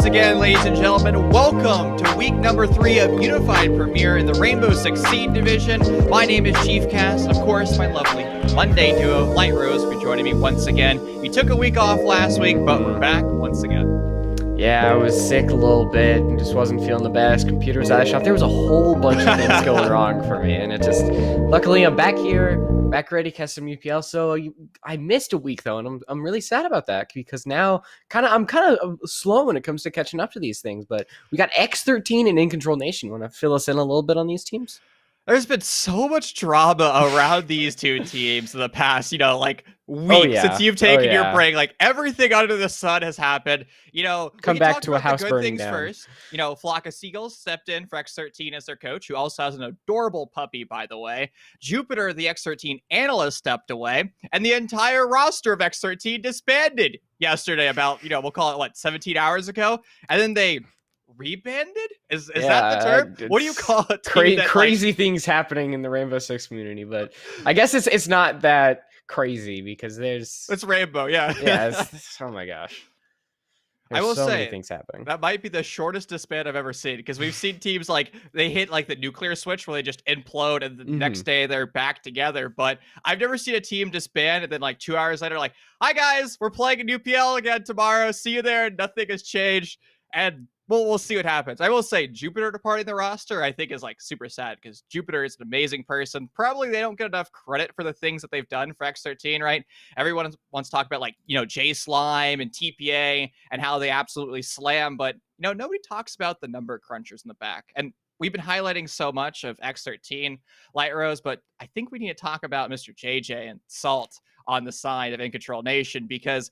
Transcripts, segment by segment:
Again, ladies and gentlemen, welcome to week number 3 of Unified Premier in the Rainbow Six Seed Division. My name is Chief Cass, and of course, my lovely Monday duo, Light Rose, for joining me once again. We took a week off last week, but we're back once again. Yeah, I was sick a little bit and just wasn't feeling the best. Computer was out of shop. There was a whole bunch of things going wrong for me, and it just, luckily I'm back here, back ready to catch some UPL. So I missed a week though, and I'm really sad about that because now I'm kind of slow when it comes to catching up to these things. But we got X13 and InControl Nation. Want to fill us in a little bit on these teams? There's been so much drama around these two teams in the past, week since you've taken your break. Like, everything under the sun has happened. Come back to a house burning down. First, Flock of Seagulls stepped in for X13 as their coach, who also has an adorable puppy, by the way. Jupiter, the X13 analyst, stepped away, and the entire roster of X13 disbanded yesterday about, we'll call it, 17 hours ago? And then they rebanded? Is that the term? What do you call it? Crazy things happening in the Rainbow Six community, but I guess it's not that crazy because it's Rainbow, yeah. Yeah, oh my gosh. I will say, many things happening. That might be the shortest disband I've ever seen, because we've seen teams they hit the nuclear switch where they just implode and the next day they're back together. But I've never seen a team disband and then 2 hours later, hi guys, we're playing a new PL again tomorrow. See you there. Nothing has changed. And we'll see what happens. I will say Jupiter departing the roster, I think, is super sad, because Jupiter is an amazing person. Probably they don't get enough credit for the things that they've done for X13, right? Everyone wants to talk about J Slime and TPA and how they absolutely slam, but nobody talks about the number crunchers in the back. And we've been highlighting so much of X13, Light Rose, but I think we need to talk about Mr. JJ and Salt on the side of InControl Nation, because,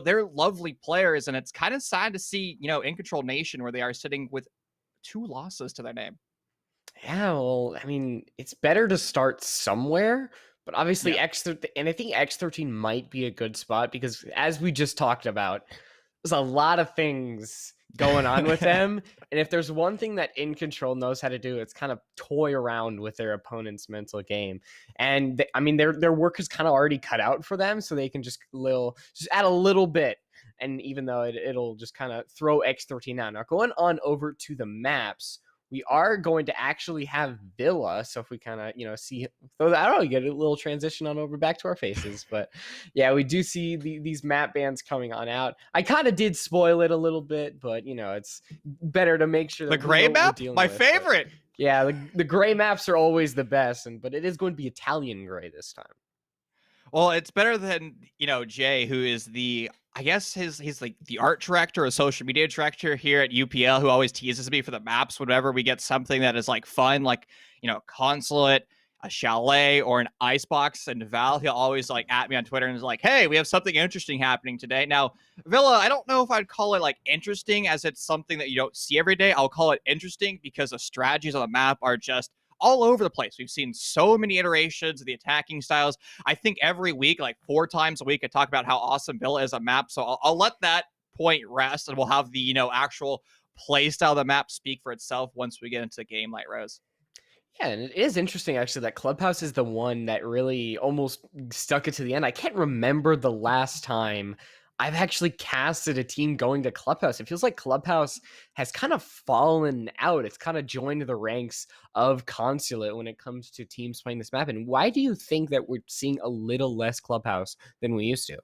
they're lovely players, and it's kind of sad to see, InControl Nation where they are sitting with 2 losses to their name. Yeah, well, I mean, it's better to start somewhere, but obviously X13, and I think X13 might be a good spot because, as we just talked about, there's a lot of things going on with them. And if there's one thing that InControl knows how to do, it's kind of toy around with their opponent's mental game. And their work is kind of already cut out for them, so they can just add a little bit. And even though it'll just kind of throw X13 out. Now, going on over to the maps, we are going to actually have Villa. So if we kind of, see, I don't know, get a little transition on over back to our faces. But yeah, we do see these map bans coming on out. I kind of did spoil it a little bit, but it's better to make sure that the gray map, my favorite. But, yeah, the gray maps are always the best, but it is going to be Italian gray this time. Well, it's better than, Jay, who is I guess he's the art director or social media director here at UPL, who always teases me for the maps whenever we get something that is fun, Consulate, a chalet, or an icebox. And Val, he'll always at me on Twitter and is hey, we have something interesting happening today. Now, Villa, I don't know if I'd call it interesting, as it's something that you don't see every day. I'll call it interesting because the strategies on the map are just all over the place. We've seen so many iterations of the attacking styles. I think every week, 4 times a week, I talk about how awesome Villa is a map. So I'll let that point rest, and we'll have the, actual play style of the map speak for itself once we get into the game, Light Rose. Yeah, and it is interesting, actually, that Clubhouse is the one that really almost stuck it to the end. I can't remember the last time I've actually casted a team going to Clubhouse. It feels like Clubhouse has kind of fallen out. It's kind of joined the ranks of Consulate when it comes to teams playing this map. And why do you think that we're seeing a little less Clubhouse than we used to?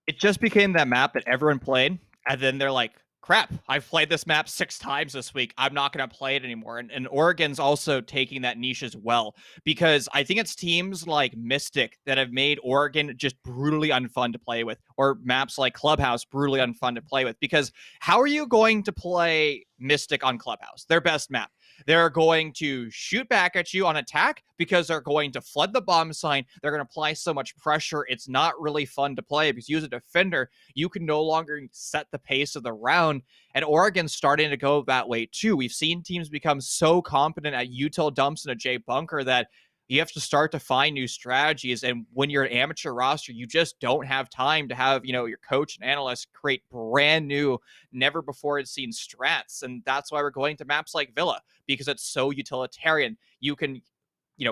It just became that map that everyone played, and then they're like, crap, I've played this map 6 times this week. I'm not going to play it anymore. And Oregon's also taking that niche as well, because I think it's teams like Mystic that have made Oregon just brutally unfun to play with, or maps like Clubhouse brutally unfun to play with. Because how are you going to play Mystic on Clubhouse, their best map? They're going to shoot back at you on attack because they're going to flood the bomb sign. They're going to apply so much pressure. It's not really fun to play because you as a defender, you can no longer set the pace of the round. And Oregon's starting to go that way too. We've seen teams become so competent at util dumps and a J bunker that you have to start to find new strategies. And when you're an amateur roster, you just don't have time to have, your coach and analyst create brand new, never before seen strats. And that's why we're going to maps like Villa, because it's so utilitarian. You can,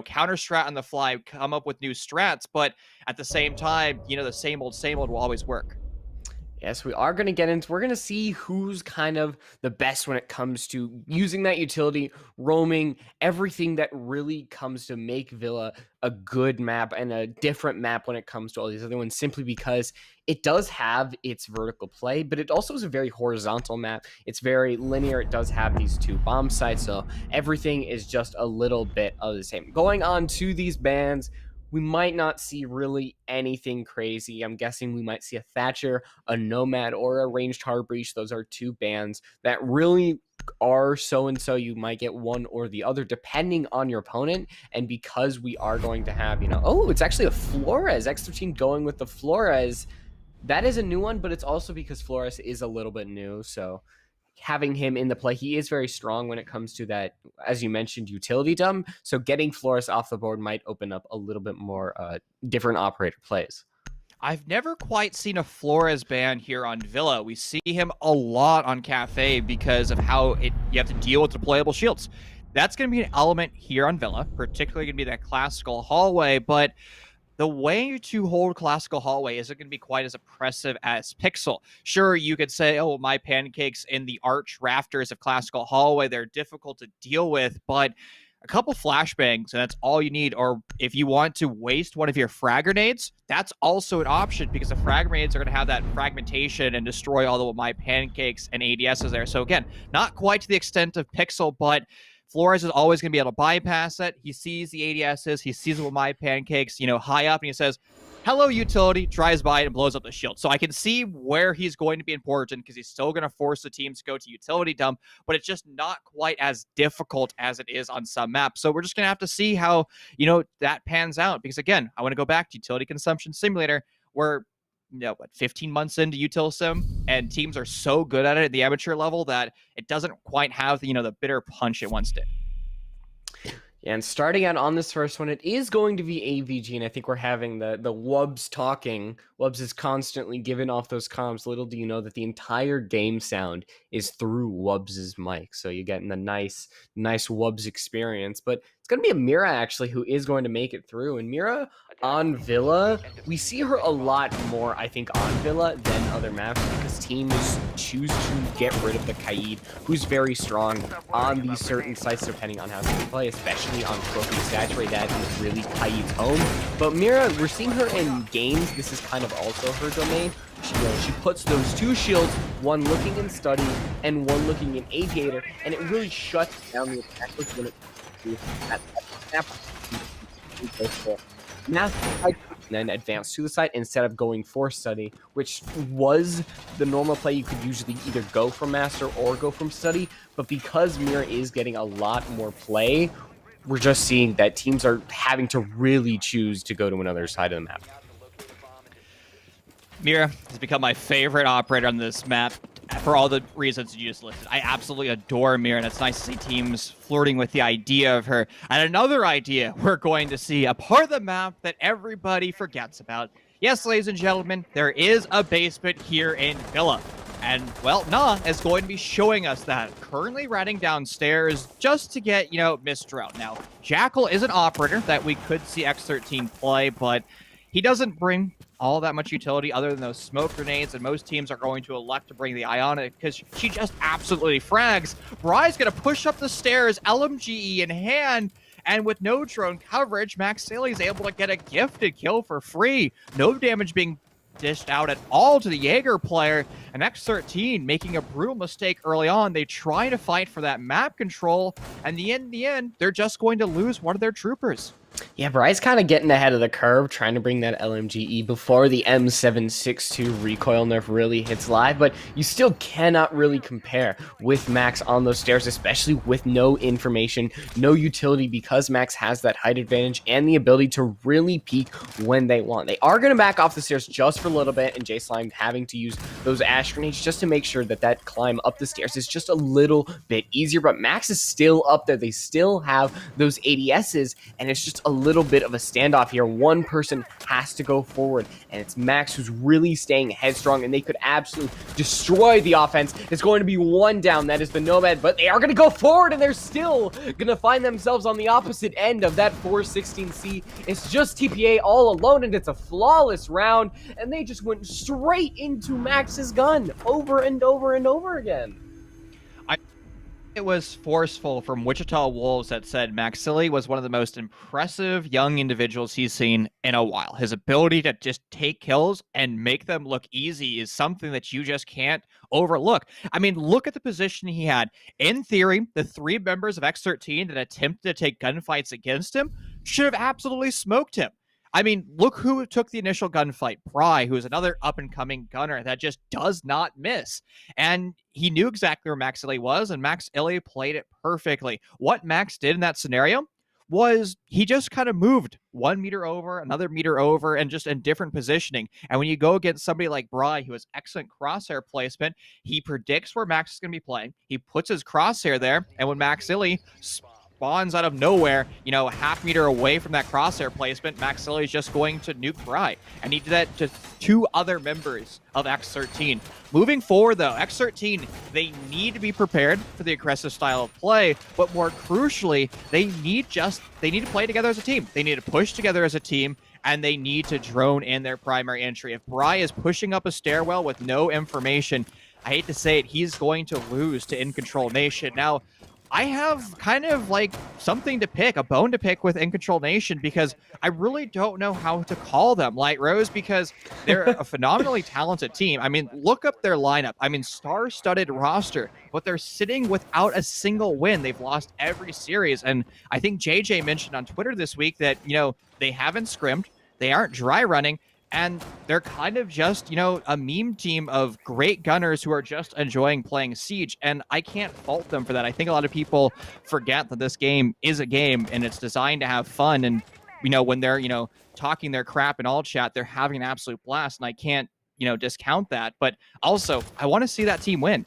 counter strat on the fly, come up with new strats, but at the same time, the same old will always work. Yes, we're going to see who's kind of the best when it comes to using that utility, roaming, everything that really comes to make Villa a good map and a different map when it comes to all these other ones, simply because it does have its vertical play, but it also is a very horizontal map. It's very linear. It does have these 2 bomb sites, so everything is just a little bit of the same. Going on to these bans, we might not see really anything crazy. I'm guessing we might see a Thatcher, a Nomad, or a Ranged Hard Breach. Those are 2 bans that really are so-and-so. You might get one or the other depending on your opponent. And because we are going to have, it's actually a Flores. X13 going with the Flores. That is a new one, but it's also because Flores is a little bit new. So having him in the play, he is very strong when it comes to that, as you mentioned, utility dump. So getting Flores off the board might open up a little bit more different operator plays. I've never quite seen a Flores ban here on Villa. We see him a lot on Cafe because of how you have to deal with deployable shields. That's going to be an element here on Villa, particularly going to be that classical hallway, but the way to hold classical hallway isn't going to be quite as oppressive as Pixel. Sure, you could say, oh, my pancakes in the arch rafters of classical hallway, they're difficult to deal with, but a couple flashbangs, and that's all you need. Or if you want to waste one of your frag grenades, that's also an option, because the frag grenades are going to have that fragmentation and destroy all the my pancakes and ADSs there. So again, not quite to the extent of Pixel, but Flores is always going to be able to bypass it. He sees the ADSs, he sees it with my pancakes, high up, and he says, hello, utility, drives by it and blows up the shield. So I can see where he's going to be important, because he's still going to force the teams to go to utility dump, but it's just not quite as difficult as it is on some maps. So we're just going to have to see how, that pans out, because again, I want to go back to Utility Consumption Simulator, where 15 months into util sim, and teams are so good at it at the amateur level that it doesn't quite have the bitter punch it once did. And starting out on this first one, it is going to be AVG, and I think we're having the Wubs talking. Wubs is constantly giving off those comms. Little do you know that the entire game sound is through Wubs' mic, so you're getting the nice Wubs experience. But it's going to be a Mira, actually, who is going to make it through. And Mira on Villa, we see her a lot more, I think, on Villa than other maps, because teams choose to get rid of the Kaid, who's very strong on these certain sites, depending on how they play, especially on Trophy Saturate. That is really Kaid's home. But Mira, we're seeing her in games. This is kind of also her domain. She puts those 2 shields, one looking in Study and one looking in Aviator, and it really shuts down the attackers when it comes to that snap. And then advance to the side instead of going for Study, which was the normal play. You could usually either go from Master or go from Study, but because Mira is getting a lot more play, we're just seeing that teams are having to really choose to go to another side of the map. Mira has become my favorite operator on this map for all the reasons you just listed. I absolutely adore Mira, and it's nice to see teams flirting with the idea of her. And another idea we're going to see, a part of the map that everybody forgets about. Yes, ladies and gentlemen, there is a basement here in Villa. And, well, Nah is going to be showing us that. Currently riding downstairs just to get, Mr. out. Now, Jackal is an operator that we could see X13 play, but he doesn't bring all that much utility other than those smoke grenades, and most teams are going to elect to bring the Ionic because she just absolutely frags. Bry's going to push up the stairs, LMGE in hand, and with no drone coverage, Max Saley is able to get a gifted kill for free. No damage being dished out at all to the Jaeger player, and X13 making a brutal mistake early on. They try to fight for that map control, and in the end, they're just going to lose one of their troopers. Yeah, Bry's kind of getting ahead of the curve, trying to bring that LMGE before the M762 recoil nerf really hits live, but you still cannot really compare with Max on those stairs, especially with no information, no utility, because Max has that height advantage and the ability to really peek when they want. They are going to back off the stairs just for a little bit, and J Slime having to use those ash grenades just to make sure that that climb up the stairs is just a little bit easier, but Max is still up there. They still have those ADSs, and it's just a little bit of a standoff here. One person has to go forward, and it's Max who's really staying headstrong, and they could absolutely destroy the offense. It's going to be one down. That is the Nomad, but they are going to go forward, and they're still going to find themselves on the opposite end of that 416C. It's just TPA all alone, and it's a flawless round, and they just went straight into Max's gun over and over and over again. It was forceful from Wichita Wolves that said Maxilli was one of the most impressive young individuals he's seen in a while. His ability to just take kills and make them look easy is something that you just can't overlook. I mean, look at the position he had. In theory, the 3 members of X13 that attempted to take gunfights against him should have absolutely smoked him. I mean, look who took the initial gunfight. Bry, who is another up-and-coming gunner that just does not miss. And he knew exactly where Max Illy was, and Max Illy played it perfectly. What Max did in that scenario was he just kind of moved 1 meter over, another meter over, and just in different positioning. And when you go against somebody like Bry, who has excellent crosshair placement, he predicts where Max is going to be playing. He puts his crosshair there, and when Max Illy spawns out of nowhere, you know, half meter away from that crosshair placement, Max Illy is just going to nuke Bry. And he did that to 2 other members of X13. Moving forward, though, X13, they need to be prepared for the aggressive style of play, but more crucially, they need to play together as a team. They need to push together as a team, and they need to drone in their primary entry. If Bry is pushing up a stairwell with no information, I hate to say it, he's going to lose to InControl Nation. Now, I have kind of like something to pick, a bone to pick with InControl Nation, because I really don't know how to call them Light Rose, because they're a phenomenally talented team. I mean, look up their lineup. I mean, star-studded roster, but they're sitting without a single win. They've lost every series. And I think JJ mentioned on Twitter this week that, you know, they haven't scrimmed, they aren't dry running, and they're kind of just, you know, a meme team of great gunners who are just enjoying playing Siege. And I can't fault them for that. I think a lot of people forget that this game is a game and it's designed to have fun. And, you know, when they're, you know, talking their crap in all chat, they're having an absolute blast. And I can't, you know, discount that. But also, I want to see that team win.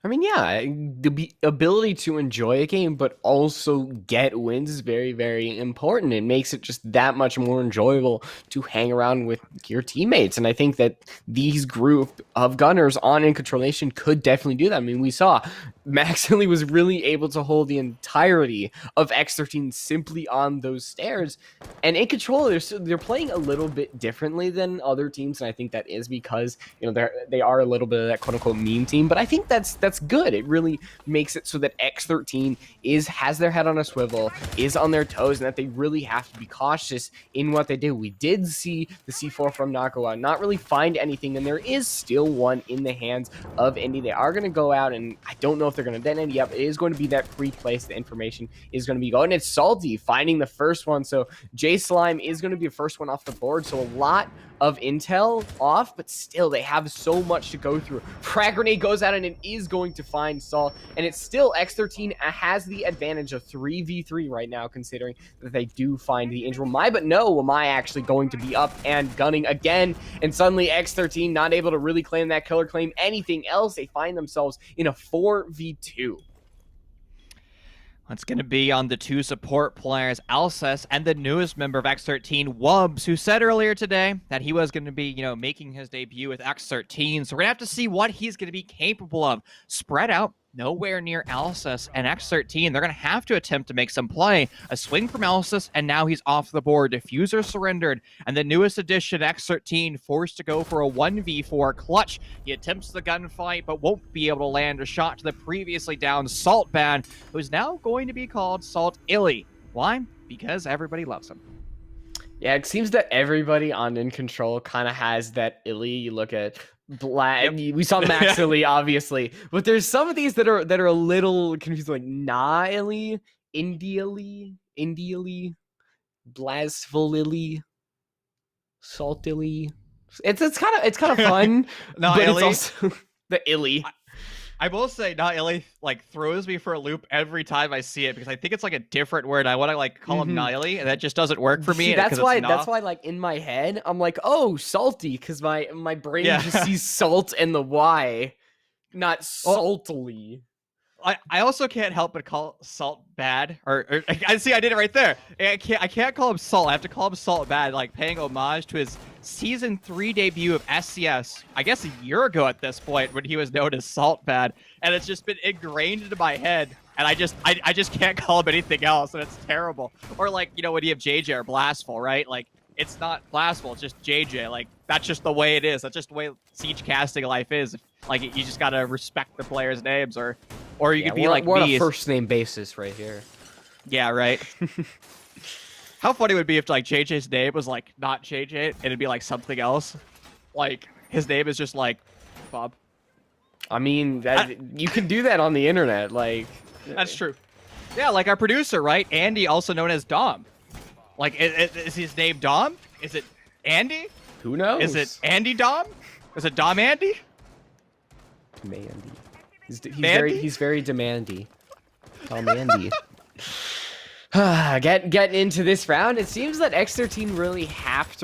I mean, yeah, the ability to enjoy a game, but also get wins is very, very important. It makes it just that much more enjoyable to hang around with your teammates. And I think that these group of gunners on InControl Nation could definitely do that. I mean, we saw Max Illy was really able to hold the entirety of X13 simply on those stairs. And InControl, they're playing a little bit differently than other teams. And I think that is because, you know, they are a little bit of that quote unquote meme team. But I think that's good. It really makes it so that X13 has their head on a swivel, is on their toes, and that they really have to be cautious in what they do. We did see the C4 from Nakawa not really find anything, and there is still one in the hands of Indy. They are going to go out, and I don't know if they're going to then end up. It is going to be that free place. The information is going to be going. It's Salty finding the first one, so J Slime is going to be the first one off the board. So a lot of intel off, but still they have so much to go through. Frag grenade goes out and it is going to find Salt, and it's still X13 has the advantage of 3v3 right now, considering that they do find the injury. But no, am I actually going to be up and gunning again? And suddenly X13 not able to really claim that killer, claim anything else. They find themselves in a 4v2. It's going to be on the 2 support players, Alcest and the newest member of X13, Wubbs, who said earlier today that he was going to be, you know, making his debut with X13. So we're going to have to see what he's going to be capable of. Spread out, nowhere near Alcest and X13. They're going to have to attempt to make some play. A swing from Alcest, and now he's off the board. Diffuser surrendered, and the newest addition, X13, forced to go for a 1v4 clutch. He attempts the gunfight, but won't be able to land a shot to the previously down Salt Ban, who's now going to be called Salt Illy. Why? Because everybody loves him. Yeah, it seems that everybody on In Control kind of has that illy. You look at Yep. we saw Max illy, obviously, but there's some of these that are a little confusing, like Nah illy, Indially, Blasphilily, Saltilly. It's kind of fun, Not but it's Illy. also the illy. I will say, not Illy like throws me for a loop every time I see it because I think it's like a different word. I want to like call him Mm-hmm. Niley, and that just doesn't work for See, me that's because it's why that's nah. why like in my head I'm like, oh, salty, because my brain Yeah. just sees salt and the Y, not Well, saltily. I also can't help but call Salt bad. Or I see I did it right there. I can't call him Salt. I have to call him Salt bad, like paying homage to his season 3 debut of SCS. I guess a year ago at this point when he was known as Salt bad, and it's just been ingrained into my head. And I just can't call him anything else, and it's terrible. Or like when you have JJ or Blastful, right? Like it's not Blastful, it's just JJ. Like that's just the way it is. That's just the way Siege casting life is. Like you just gotta respect the players' names, or you Yeah, could be like we're on me. a first name basis right here. Yeah, right. How funny would it be if like JJ's name was like not JJ and it'd be like something else? Like his name is just like Bob. I mean, I, you can do that on the internet. Like, that's true. Yeah, like our producer, right? Andy, also known as Dom. Like, is his name Dom? Is it Andy? who knows? Is it Andy Dom? Is it Dom Andy? Mandy? Mandy? He's very demandy. Oh, Mandy. Getting into this round, it seems that X13 really have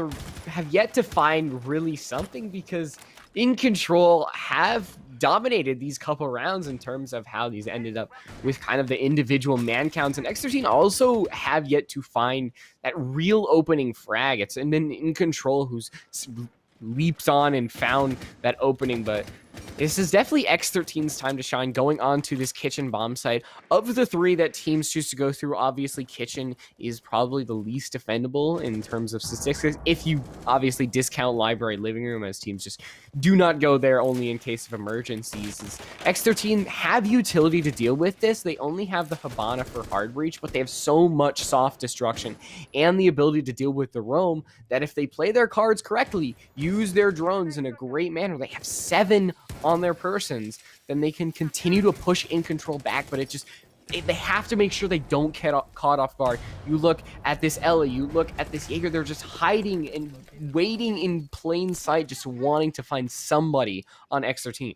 yet to find really something, because In Control have dominated these couple rounds in terms of how these ended up with kind of the individual man counts, and X13 also have yet to find that real opening frag. It's been In Control who's leaps on and found that opening, but this is definitely X13's time to shine, going on to this kitchen bomb site. Of the three that teams choose to go through, obviously kitchen is probably the least defendable in terms of statistics, if you obviously discount library living room, as teams just do not go there only in case of emergencies. As X13 have utility to deal with this. They only have the Habana for hard breach, but they have so much soft destruction and the ability to deal with the roam that if they play their cards correctly, use their drones in a great manner, they have 7 on their persons, then they can continue to push In Control back. But they have to make sure they don't get caught off guard. You look at this Ella, you look at this Jaeger, they're just hiding and waiting in plain sight, just wanting to find somebody on X13.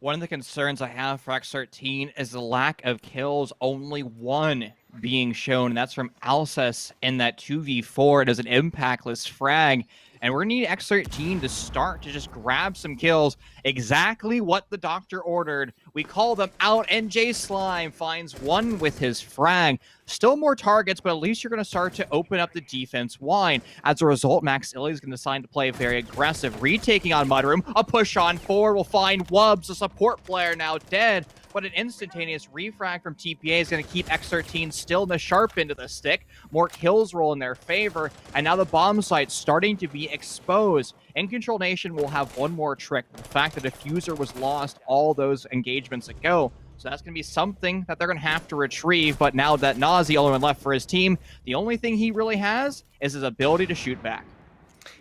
One of the concerns I have for X13 is the lack of kills, only one being shown, and that's from Alcest in that 2v4. It is an impactless frag, and we're going to need X13 to start to just grab some kills, exactly what the doctor ordered. We call them out, and J Slime finds one with his frag. Still more targets, but at least you're going to start to open up the defense wide. As a result, Max Illy is going to decide to play very aggressive. Retaking on Mudroom, a push on 4 will find Wubbs, a support player now dead, but an instantaneous refrag from TPA is going to keep X13 still in the sharp end of the stick. More kills roll in their favor, and now the bomb site's starting to be exposed. In Control Nation will have one more trick, the fact that Diffuser was lost all those engagements ago. So that's going to be something that they're going to have to retrieve, but now that Nas the only one left for his team, the only thing he really has is his ability to shoot back.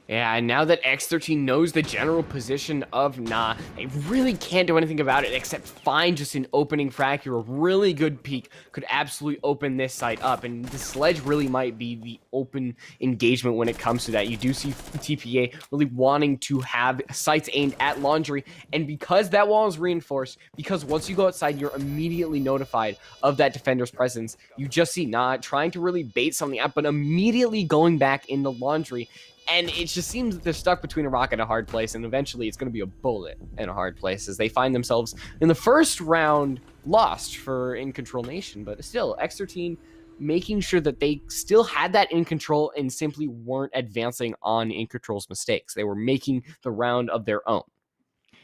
Yeah, and now that X13 knows the general position of Nah, they really can't do anything about it except find just an opening frag here. A really good peek could absolutely open this site up, and the sledge really might be the open engagement when it comes to that. You do see TPA really wanting to have sights aimed at Laundry, and because that wall is reinforced, because once you go outside, you're immediately notified of that defender's presence. You just see Nah trying to really bait something out, but immediately going back into Laundry. And it just seems that they're stuck between a rock and a hard place, and eventually it's going to be a bullet in a hard place as they find themselves in the first round lost for In Control Nation. But still, X13 making sure that they still had that In Control and simply weren't advancing on In Control's mistakes. They were making the round of their own.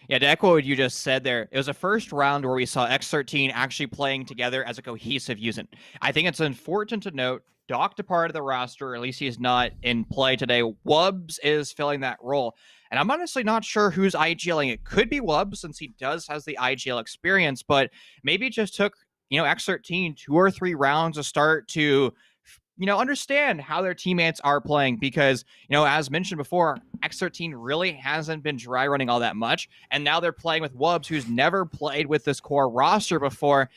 Yeah, to echo what you just said there, it was a first round where we saw X13 actually playing together as a cohesive unit. I think it's important to note Doc departed the roster, or at least he's not in play today. Wubbs is filling that role. And I'm honestly not sure who's IGLing. It could be Wubbs, since he has the IGL experience, but maybe it just took, X13 2 or 3 rounds to start to understand how their teammates are playing because, as mentioned before, X13 really hasn't been dry running all that much. And now they're playing with Wubs, who's never played with this core roster before.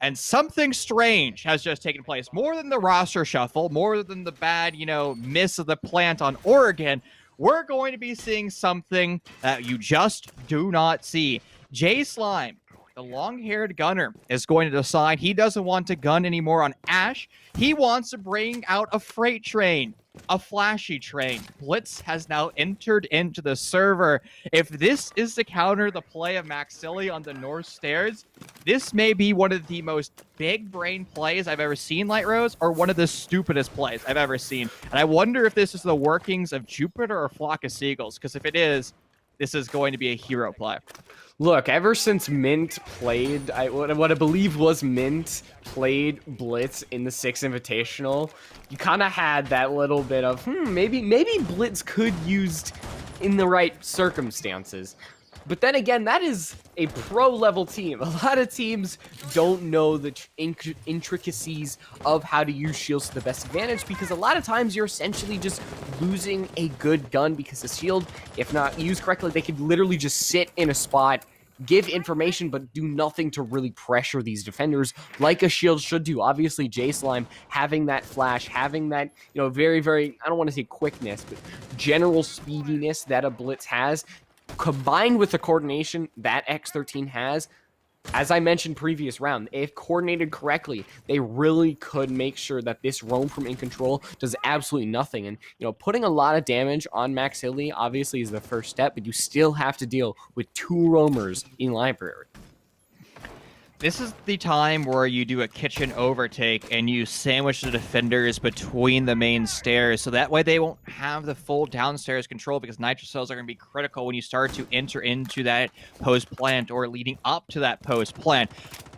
And something strange has just taken place. More than the roster shuffle, more than the bad, miss of the plant on Oregon. We're going to be seeing something that you just do not see. Jay Slime, the long-haired gunner, is going to decide he doesn't want to gun anymore on Ash. He wants to bring out a freight train, a flashy train. Blitz has now entered into the server. If this is to counter the play of Maxilli on the North Stairs, this may be one of the most big brain plays I've ever seen, Light Rose, or one of the stupidest plays I've ever seen. And I wonder if this is the workings of Jupiter or Flock of Seagulls, because if it is, this is going to be a hero play. Look, ever since Mint played, what I believe was Mint played Blitz in the 6 Invitational, you kind of had that little bit of, maybe Blitz could used in the right circumstances. But then again, that is a pro-level team. A lot of teams don't know the intricacies of how to use shields to the best advantage because a lot of times you're essentially just losing a good gun because the shield, if not used correctly, they could literally just sit in a spot, give information, but do nothing to really pressure these defenders like a shield should do. Obviously, J-Slime having that flash, having that, very, very, I don't want to say quickness, but general speediness that a Blitz has, combined with the coordination that X13 has, as I mentioned previous round, if coordinated correctly, they really could make sure that this roam from InControl does absolutely nothing. And, putting a lot of damage on Maxilli obviously is the first step, but you still have to deal with 2 roamers in library. This is the time where you do a kitchen overtake and you sandwich the defenders between the main stairs so that way they won't have the full downstairs control because nitro cells are going to be critical when you start to enter into that post plant or leading up to that post plant.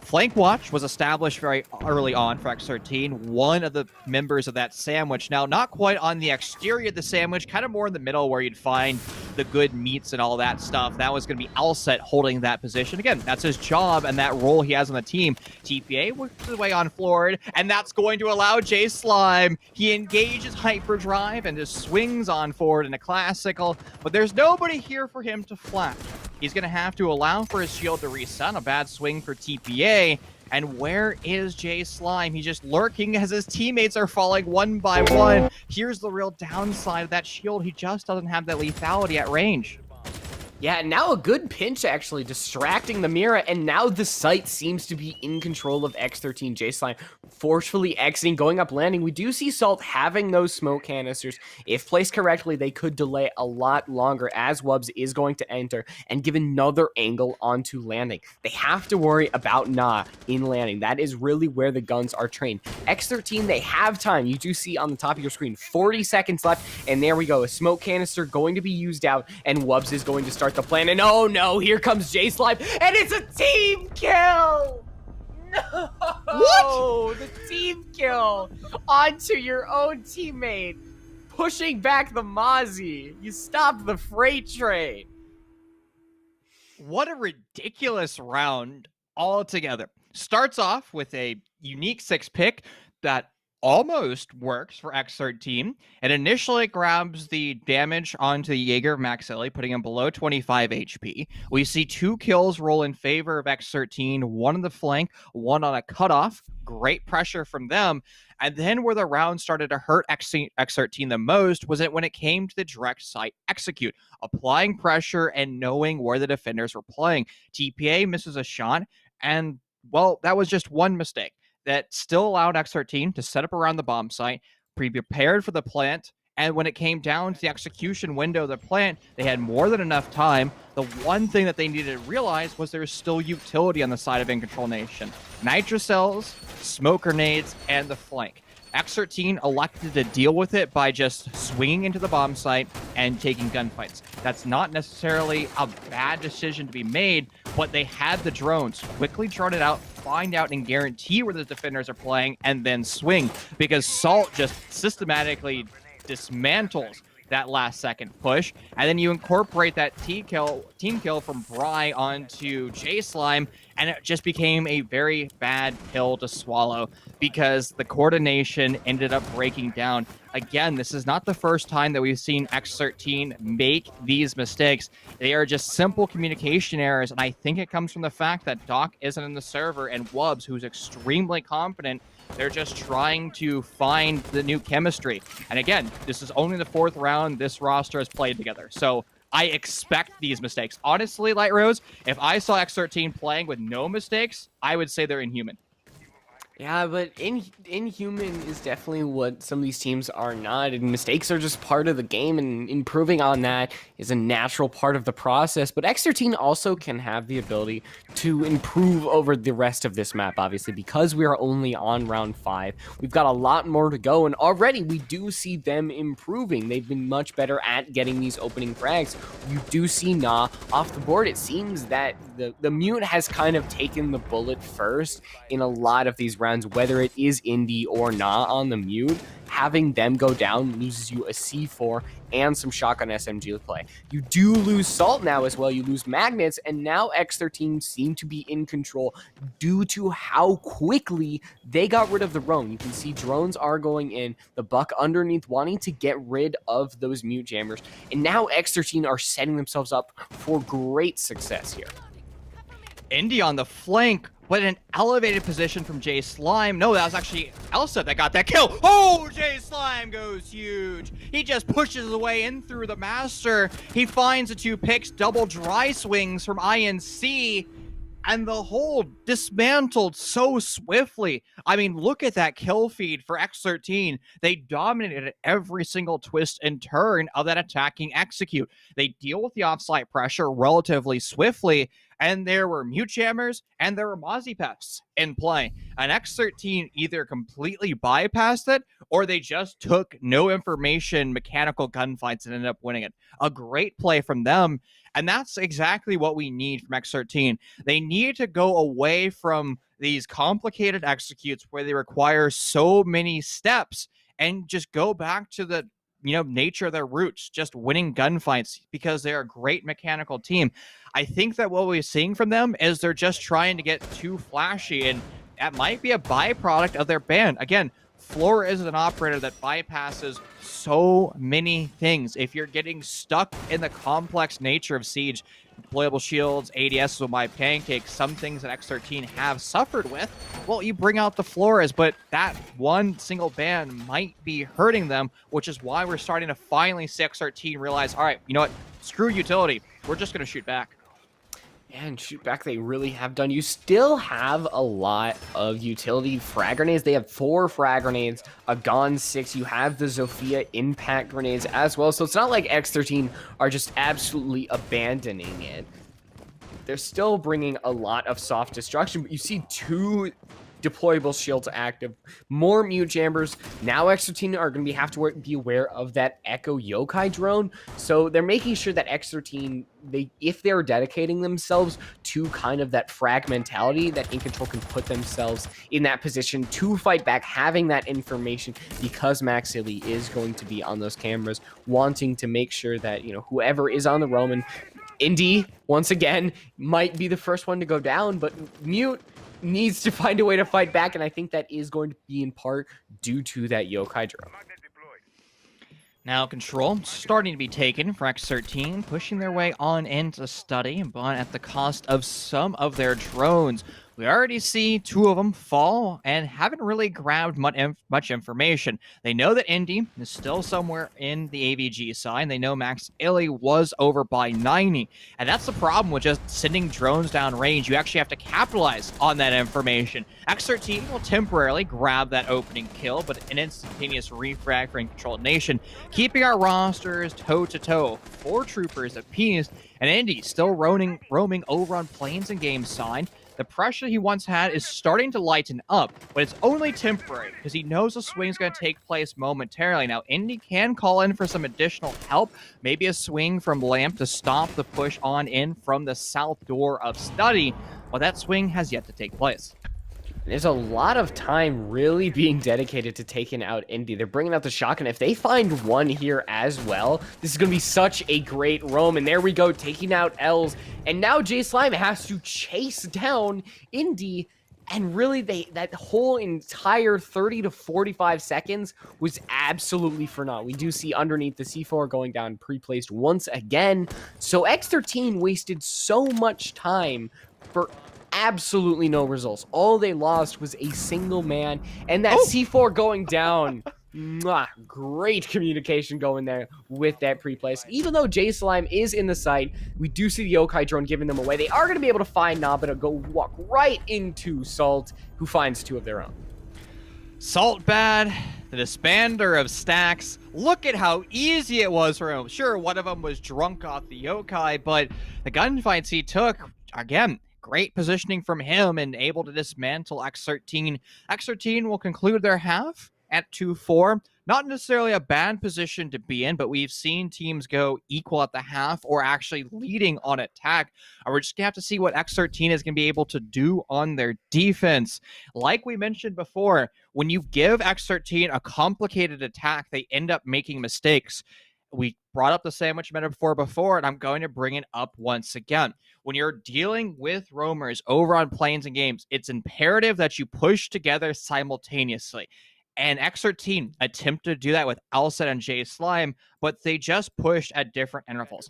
Flank Watch was established very early on for X13, one of the members of that sandwich. Now, not quite on the exterior of the sandwich, kind of more in the middle where you'd find the good meats and all that stuff. That was going to be Alset holding that position. Again, that's his job and that role he has on the team. TPA works his way on forward, and that's going to allow Jay Slime. He engages hyperdrive and just swings on forward in a classical, but there's nobody here for him to flash. He's going to have to allow for his shield to reset. A bad swing for TPA. And where is Jay Slime? He's just lurking as his teammates are falling one by one. Here's the real downside of that shield. He just doesn't have that lethality at range. Yeah, now a good pinch, actually, distracting the Mira, and now the site seems to be in control of X13. J-Slime forcefully exiting, going up landing. We do see Salt having those smoke canisters. If placed correctly, they could delay a lot longer as Wubs is going to enter and give another angle onto landing. They have to worry about Nah in landing. That is really where the guns are trained. X13, they have time. You do see on the top of your screen, 40 seconds left, and there we go. A smoke canister going to be used out, and Wubs is going to start the plan, and oh no, here comes J-Slime, and it's a team kill! No! What? The team kill onto your own teammate, pushing back the Mozzie. You stopped the freight train. What a ridiculous round altogether. Starts off with a unique 6 pick that almost works for X13. It initially grabs the damage onto the Jaeger of Maxilli, putting him below 25 HP. We see 2 kills roll in favor of X13, one on the flank, one on a cutoff. Great pressure from them. And then where the round started to hurt X13 the most was when it came to the direct site execute, applying pressure and knowing where the defenders were playing. TPA misses a shot, and, well, that was just one mistake that still allowed X13 to set up around the bomb site, prepared for the plant, and when it came down to the execution window of the plant, they had more than enough time. The one thing that they needed to realize was there's still utility on the side of InControl Nation. Nitro cells, smoke grenades, and the flank. X13 elected to deal with it by just swinging into the bomb site and taking gunfights. That's not necessarily a bad decision to be made, but they had the drones. Quickly drone it out, find out and guarantee where the defenders are playing, and then swing, because Salt just systematically dismantles that last second push. And then you incorporate that team kill from Bry onto J Slime, and it just became a very bad pill to swallow because the coordination ended up breaking down. Again, this is not the first time that we've seen X13 make these mistakes. They are just simple communication errors, and I think it comes from the fact that Doc isn't in the server and Wubbs, who's extremely competent, they're just trying to find the new chemistry. And again, this is only the 4th round this roster has played together. So I expect these mistakes. Honestly, Light Rose, if I saw X13 playing with no mistakes, I would say they're inhuman. Yeah, but inhuman is definitely what some of these teams are not, and mistakes are just part of the game, and improving on that is a natural part of the process. But X13 also can have the ability to improve over the rest of this map, obviously, because we are only on round 5. We've got a lot more to go, and already we do see them improving. They've been much better at getting these opening frags. You do see Na off the board. It seems that the Mute has kind of taken the bullet first in a lot of these rounds, whether it is Indy or not on the Mute. Having them go down loses you a C4 and some shotgun SMG to play. You do lose Salt now as well. You lose Magnets, and now X13 seem to be in control due to how quickly they got rid of the drone. You can see drones are going in, the Buck underneath wanting to get rid of those Mute jammers, and now X13 are setting themselves up for great success here. Indy on the flank, but in an elevated position from J Slime. No, that was actually Elsa that got that kill. Oh, J Slime goes huge. He just pushes his way in through the Master. He finds the 2 picks, double dry swings from INC, and the whole dismantled so swiftly. I mean, look at that kill feed for X13. They dominated every single twist and turn of that attacking execute. They deal with the offsite pressure relatively swiftly, and there were Mute Jammers and there were Mozzie Pests in play. And X13 either completely bypassed it or they just took no information mechanical gunfights and ended up winning it. A great play from them. And that's exactly what we need from X13. They need to go away from these complicated executes where they require so many steps and just go back to the nature of their roots, just winning gunfights, because they're a great mechanical team. I think that what we're seeing from them is they're just trying to get too flashy, and that might be a byproduct of their ban. Again, Floor is an operator that bypasses so many things. If you're getting stuck in the complex nature of Siege, deployable shields, ADS with my pancakes, some things that X13 have suffered with, well, you bring out the Flores, but that one single ban might be hurting them, which is why we're starting to finally see X13 realize, all right, you know what, screw utility, we're just going to shoot back. And shoot back, they really have done. You still have a lot of utility frag grenades. They have 4 frag grenades, a Gon 6. You have the Zofia impact grenades as well. So it's not like X13 are just absolutely abandoning it. They're still bringing a lot of soft destruction, but you see 2 deployable shields active, more Mute Jammers. Now X13 are going to have to be aware of that Echo Yokai drone, so they're making sure that X13, if they're dedicating themselves to kind of that frag mentality, that InControl can put themselves in that position to fight back, having that information, because Max Illy is going to be on those cameras, wanting to make sure that, whoever is on the Roman, Indy, once again, might be the first one to go down, but Mute needs to find a way to fight back, and I think that is going to be in part due to that Yokai drone. Now control starting to be taken for X13, pushing their way on into study, but at the cost of some of their drones. We already see 2 of them fall and haven't really grabbed much information. They know that Indy is still somewhere in the AVG side. They know Max Illy was over by 90. And that's the problem with just sending drones down range. You actually have to capitalize on that information. X13 will temporarily grab that opening kill, but an instantaneous refrag for InControl Nation, keeping our rosters toe-to-toe. 4 troopers apiece, and Indy still roaming over on planes and game side. The pressure he once had is starting to lighten up, but it's only temporary because he knows the swing's going to take place momentarily. Now, Indy can call in for some additional help, maybe a swing from Lamp to stop the push on in from the south door of study, but that swing has yet to take place. There's a lot of time really being dedicated to taking out Indy. They're bringing out the shotgun. If they find one here as well, this is going to be such a great roam. And there we go, taking out L's. And now Jay Slime has to chase down Indy. And really, that whole entire 30 to 45 seconds was absolutely for naught. We do see underneath the C4 going down pre-placed once again. So X13 wasted so much time for absolutely no results. All they lost was a single man, and that C4 going down. Great communication going there with that pre-place. Even though J Slime is in the site, we do see the Yokai drone giving them away. They are going to be able to find Naba to go walk right into Salt, who finds 2 of their own. Salt bad, the disbander of stacks. Look at how easy it was for him. Sure, one of them was drunk off the Yokai, but the gunfights he took, again, great positioning from him and able to dismantle X13. X13 will conclude their half at 2-4. Not necessarily a bad position to be in, but we've seen teams go equal at the half or actually leading on attack. And we're just going to have to see what X13 is going to be able to do on their defense. Like we mentioned before, when you give X13 a complicated attack, they end up making mistakes. We brought up the sandwich metaphor before, and I'm going to bring it up once again. When you're dealing with roamers over on planes and games, it's imperative that you push together simultaneously. And X13 attempted to do that with Lset and J Slime, but they just pushed at different intervals.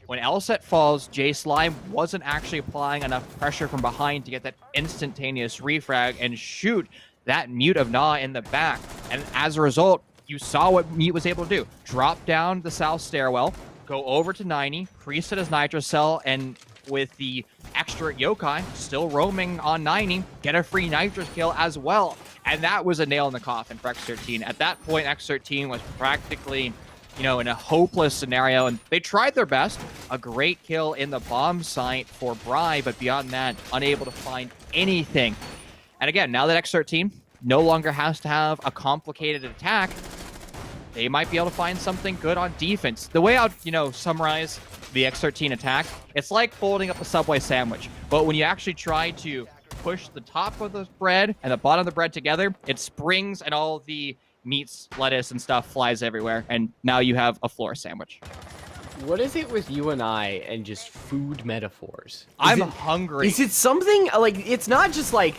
When Lset falls, J Slime wasn't actually applying enough pressure from behind to get that instantaneous refrag and shoot that Mute of Na in the back. And as a result, you saw what Mute was able to do. Drop down the south stairwell, go over to 90, preset his Nitro Cell, and with the extra Yokai still roaming on 90, get a free Nitro kill as well. And that was a nail in the coffin for X13. At that point, X13 was practically, in a hopeless scenario, and they tried their best. A great kill in the bomb site for Bry, but beyond that, unable to find anything. And again, now that X13 no longer has to have a complicated attack, they might be able to find something good on defense. The way I'd, summarize the X13 attack, it's like folding up a Subway sandwich. But when you actually try to push the top of the bread and the bottom of the bread together, it springs and all the meats, lettuce, and stuff flies everywhere. And now you have a floor sandwich. What is it with you and I and just food metaphors? I'm hungry. Is it something, like, it's not just like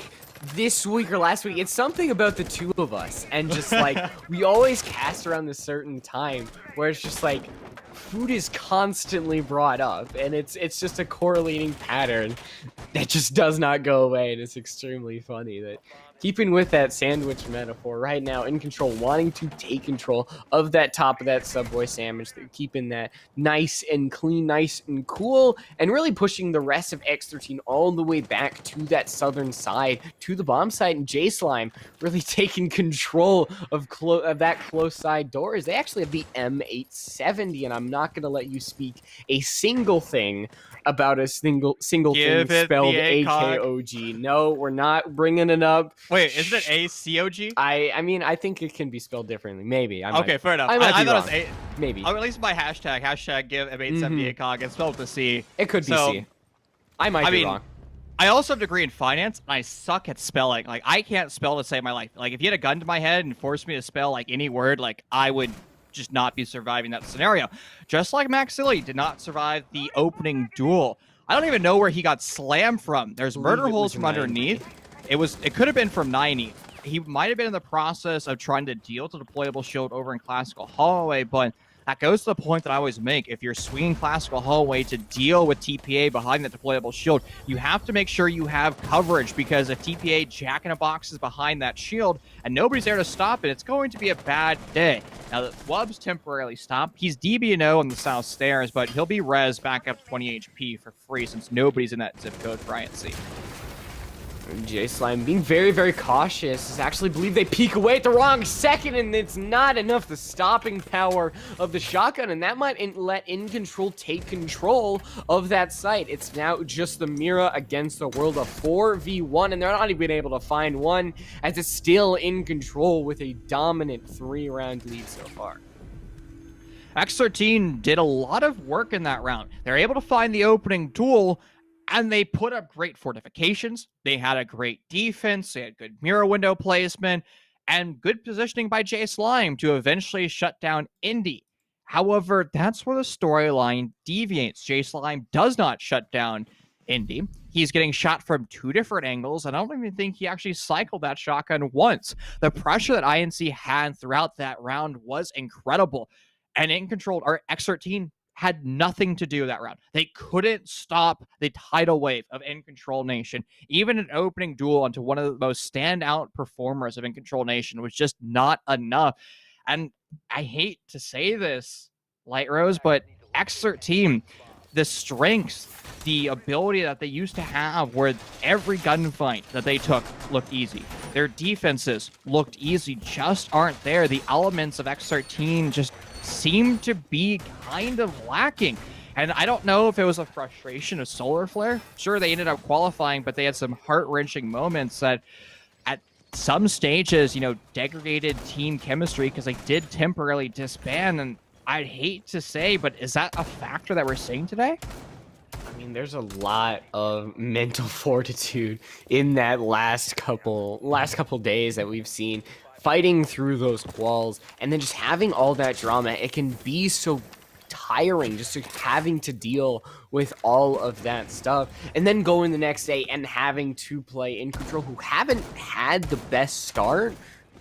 this week or last week, it's something about the two of us, and just like we always cast around this certain time where it's just like food is constantly brought up, and it's just a correlating pattern that just does not go away, and it's extremely funny. That keeping with that sandwich metaphor right now, InControl wanting to take control of that top of that Subway sandwich, keeping that nice and clean, nice and cool, and really pushing the rest of X13 all the way back to that southern side, to the bomb site, and J Slime really taking control of that close side doors. They actually have the M870, and I'm not going to let you speak a single thing about a single thing spelled A-K-O-G. No, we're not bringing it up. Wait, isn't it A-C-O-G? I mean, I think it can be spelled differently. Maybe. Okay, fair enough. I thought wrong. It was A. Maybe. Or at least by hashtag give M870 ACOG. It's spelled with a C. It could be C. I might be wrong. I also have a degree in finance, and I suck at spelling. Like, I can't spell to save my life. Like, if you had a gun to my head and forced me to spell, like, any word, like, I would just not be surviving that scenario. Just like Maxilli did not survive the opening duel. I don't even know where he got slammed from. There's murder holes from underneath. It could have been from 90. He might have been in the process of trying to deal to deployable shield over in Classical Hallway, but that goes to the point that I always make. If you're swinging Classical Hallway to deal with TPA behind that deployable shield, you have to make sure you have coverage, because if TPA jack-in-a-box is behind that shield and nobody's there to stop it, it's going to be a bad day. Now, the Wub's temporarily stopped. He's DB&O on the south stairs, but he'll be res back up to 20 HP for free since nobody's in that zip code for INC. J Slime being very, very cautious. I actually believe they peek away at the wrong second, and it's not enough the stopping power of the shotgun, and that might let InControl take control of that site. It's now just the Mira against the world of 4v1, and they're not even able to find one, as it's still InControl with a dominant 3-round lead so far. X13 did a lot of work in that round. They're able to find the opening duel. And they put up great fortifications. They had a great defense. They had good mirror window placement and good positioning by Jay Slime to eventually shut down Indy. However, that's where the storyline deviates. Jay Slime does not shut down Indy. He's getting shot from 2 different angles, and I don't even think he actually cycled that shotgun once. The pressure that INC had throughout that round was incredible. And InControl, or X13, had nothing to do with that round. They couldn't stop the tidal wave of InControl Nation. Even an opening duel onto one of the most standout performers of InControl Nation was just not enough. And I hate to say this, Light Rose, but X13, the strengths, the ability that they used to have where every gunfight that they took looked easy. Their defenses looked easy, just aren't there. The elements of X13 just seem to be kind of lacking. And I don't know if it was a frustration of Solar Flare. Sure, they ended up qualifying, but they had some heart-wrenching moments that at some stages, degraded team chemistry because they did temporarily disband. And I'd hate to say, but is that a factor that we're seeing today? I mean, there's a lot of mental fortitude in that last couple days that we've seen, fighting through those walls, and then just having all that drama. It can be so tiring just having to deal with all of that stuff, and then going the next day and having to play InControl, who haven't had the best start.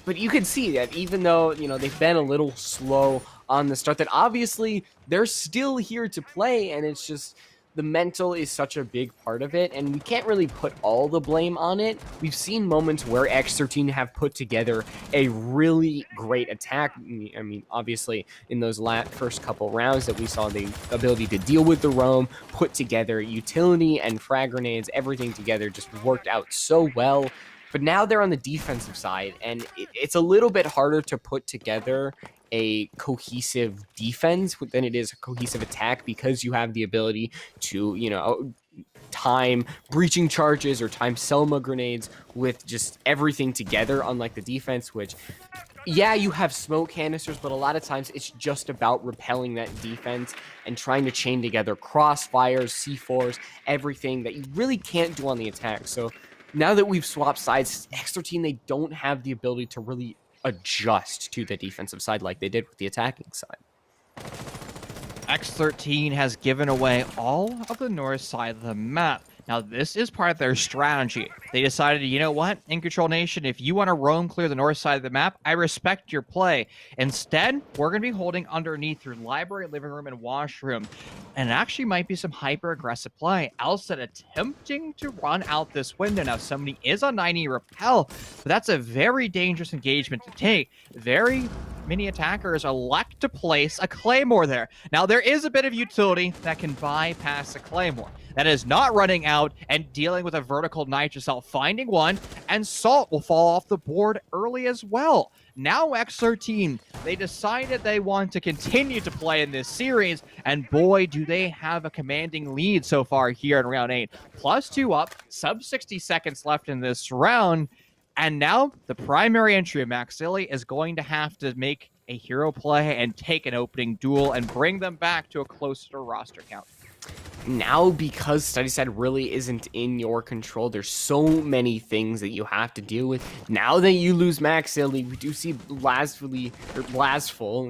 But you can see that even though, they've been a little slow on the start, that obviously they're still here to play, and it's just the mental is such a big part of it, and we can't really put all the blame on it. We've seen moments where X13 have put together a really great attack. I mean, obviously, in those first couple rounds that we saw the ability to deal with the roam, put together utility and frag grenades, everything together just worked out so well. But now they're on the defensive side, and it's a little bit harder to put together a cohesive defense than it is a cohesive attack, because you have the ability to, time breaching charges or time Selma grenades with just everything together, unlike the defense, which, yeah, you have smoke canisters, but a lot of times it's just about repelling that defense and trying to chain together crossfires, C4s, everything that you really can't do on the attack. So now that we've swapped sides, X13, they don't have the ability to really adjust to the defensive side like they did with the attacking side. X13 has given away all of the north side of the map. Now, this is part of their strategy. They decided, you know what, InControl Nation, if you want to roam clear the north side of the map, I respect your play. Instead, we're going to be holding underneath through library, living room, and washroom. And it actually might be some hyper-aggressive play. Alcid attempting to run out this window. Now, somebody is on 90 repel, but that's a very dangerous engagement to take. Very many attackers elect to place a Claymore there. Now, there is a bit of utility that can bypass a Claymore. That is not running out and dealing with a vertical nitrocell, finding one, and Salt will fall off the board early as well. Now X13, they decided they want to continue to play in this series, and boy, do they have a commanding lead so far here in round 8. +2 up, sub 60 seconds left in this round, and now the primary entry of Maxilli is going to have to make a hero play and take an opening duel and bring them back to a closer roster count. Now, because Study Side really isn't in your control, there's so many things that you have to deal with. Now that you lose Max Illy, we do see Blastful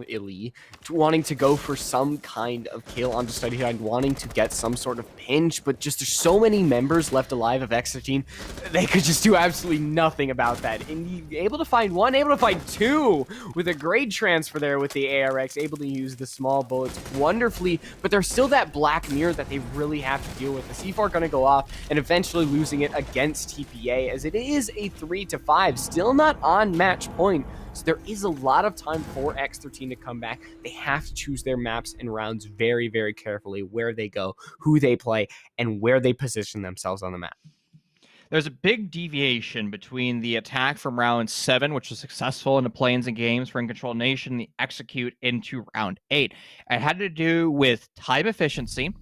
Illy wanting to go for some kind of kill onto Study Side, wanting to get some sort of pinch, but just there's so many members left alive of X13, they could just do absolutely nothing about that. And able to find one, able to find two, with a great transfer there with the ARX, able to use the small bullets wonderfully, but there's still that black mirror that they really have to deal with. The C4 going to go off and eventually losing it against TPA, as it is a 3-5, still not on match point. So there is a lot of time for X13 to come back. They have to choose their maps and rounds very, very carefully, where they go, who they play, and where they position themselves on the map. There's a big deviation between the attack from round 7, which was successful in the planes and games for InControl Nation, the execute into round 8. It had to do with time efficiency.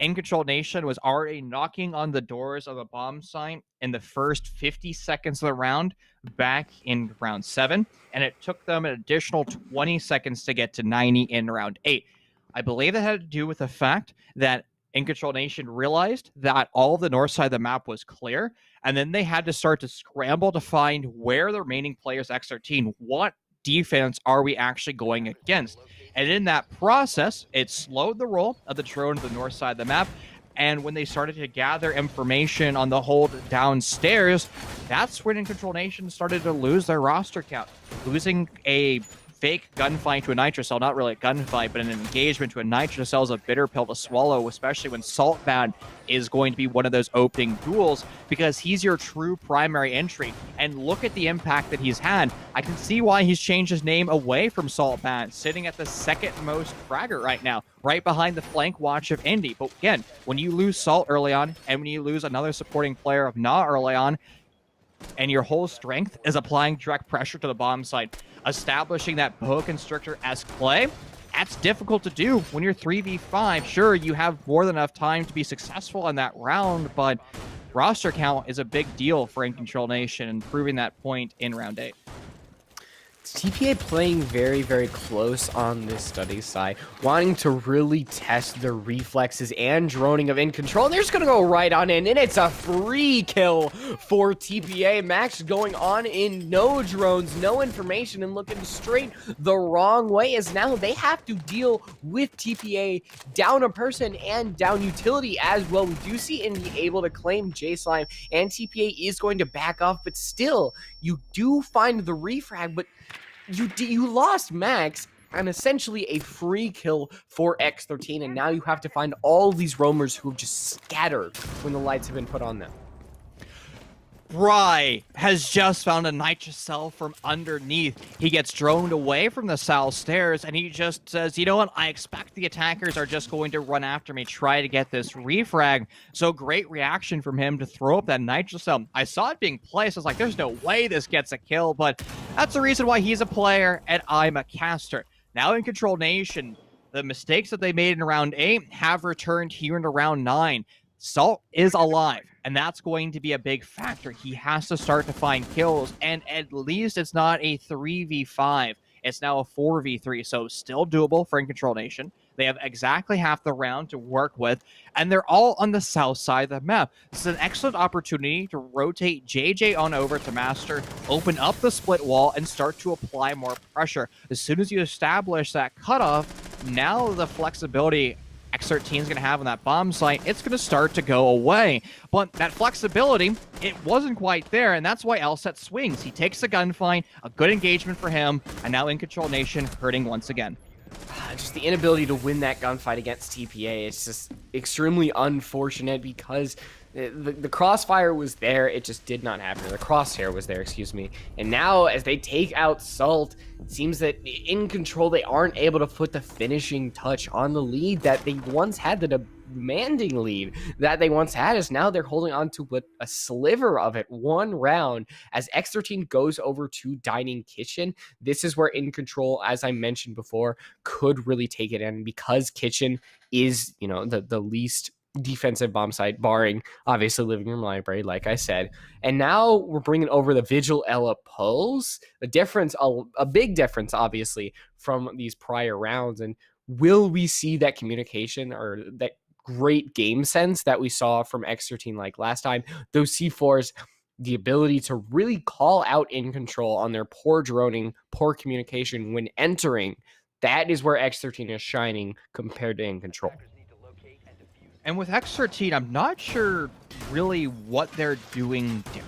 InControl Nation was already knocking on the doors of a bomb site in the first 50 seconds of the round back in round 7, and it took them an additional 20 seconds to get to 90 in round 8. I believe that had to do with the fact that InControl Nation realized that all of the north side of the map was clear, and then they had to start to scramble to find where the remaining players X13, what defense are we actually going against? And in that process, it slowed the roll of the drone to the north side of the map. And when they started to gather information on the hold downstairs, that's when InControl Nation started to lose their roster count, losing a fake gunfight to a nitrocell, not really a gunfight, but an engagement to a nitrocell is a bitter pill to swallow, especially when Saltbound is going to be one of those opening duels, because he's your true primary entry. And look at the impact that he's had. I can see why he's changed his name away from Saltbound, sitting at the second most fragger right now, right behind the flank watch of Indy. But again, when you lose Salt early on, and when you lose another supporting player of Na early on, and your whole strength is applying direct pressure to the bomb site, establishing that boa constrictor-esque play, that's difficult to do when you're 3v5. Sure, you have more than enough time to be successful in that round, but roster count is a big deal for InControl Nation, and proving that point in round 8. TPA playing very, very close on this study side, wanting to really test the reflexes and droning of InControl. They're just going to go right on in, and it's a free kill for TPA. Max going on in, no drones, no information, and looking straight the wrong way, as now they have to deal with TPA down a person and down utility as well. We do see Indy able to claim J-Slime, and TPA is going to back off, but still, you do find the refrag, but you lost Max, and essentially a free kill for X13, and now you have to find all these roamers who have just scattered when the lights have been put on them. Bry has just found a nitrocell from underneath. He gets droned away from the south stairs, and he just says, you know what, I expect the attackers are just going to run after me, try to get this refrag. So great reaction from him to throw up that nitrocell. I saw it being placed. I was like, there's no way this gets a kill, but that's the reason why he's a player and I'm a caster. Now InControl Nation, the mistakes that they made in round 8 have returned here into round 9. Salt is alive, and that's going to be a big factor. He has to start to find kills, and at least it's not a 3v5. It's now a 4v3, so still doable for InControl Nation. They have exactly half the round to work with, and they're all on the south side of the map. This is an excellent opportunity to rotate JJ on over to Master, open up the split wall, and start to apply more pressure. As soon as you establish that cutoff, now the flexibility X13 is going to have on that bomb site, it's going to start to go away. But that flexibility, it wasn't quite there, and that's why Elset swings. He takes a gunfight, a good engagement for him, and now InControl Nation hurting once again. Just the inability to win that gunfight against TPA, it's just extremely unfortunate, because the crossfire was there, it just did not happen. The crosshair was there, excuse me. And now, as they take out Salt, it seems that InControl, they aren't able to put the finishing touch on the lead that they once had, the demanding lead that they once had, is now they're holding on to a sliver of it, one round, as X13 goes over to Dining Kitchen. This is where InControl, as I mentioned before, could really take it in, because Kitchen is, you know, the least defensive bomb site, barring obviously Living Room Library, like I said. And now we're bringing over the Vigil Ella Pulse, a big difference obviously from these prior rounds. And will we see that communication, or that great game sense that we saw from X13 like last time? Those C4s, the ability to really call out InControl on their poor droning, poor communication when entering, that is where X13 is shining compared to InControl. And with X13, I'm not sure really what they're doing different.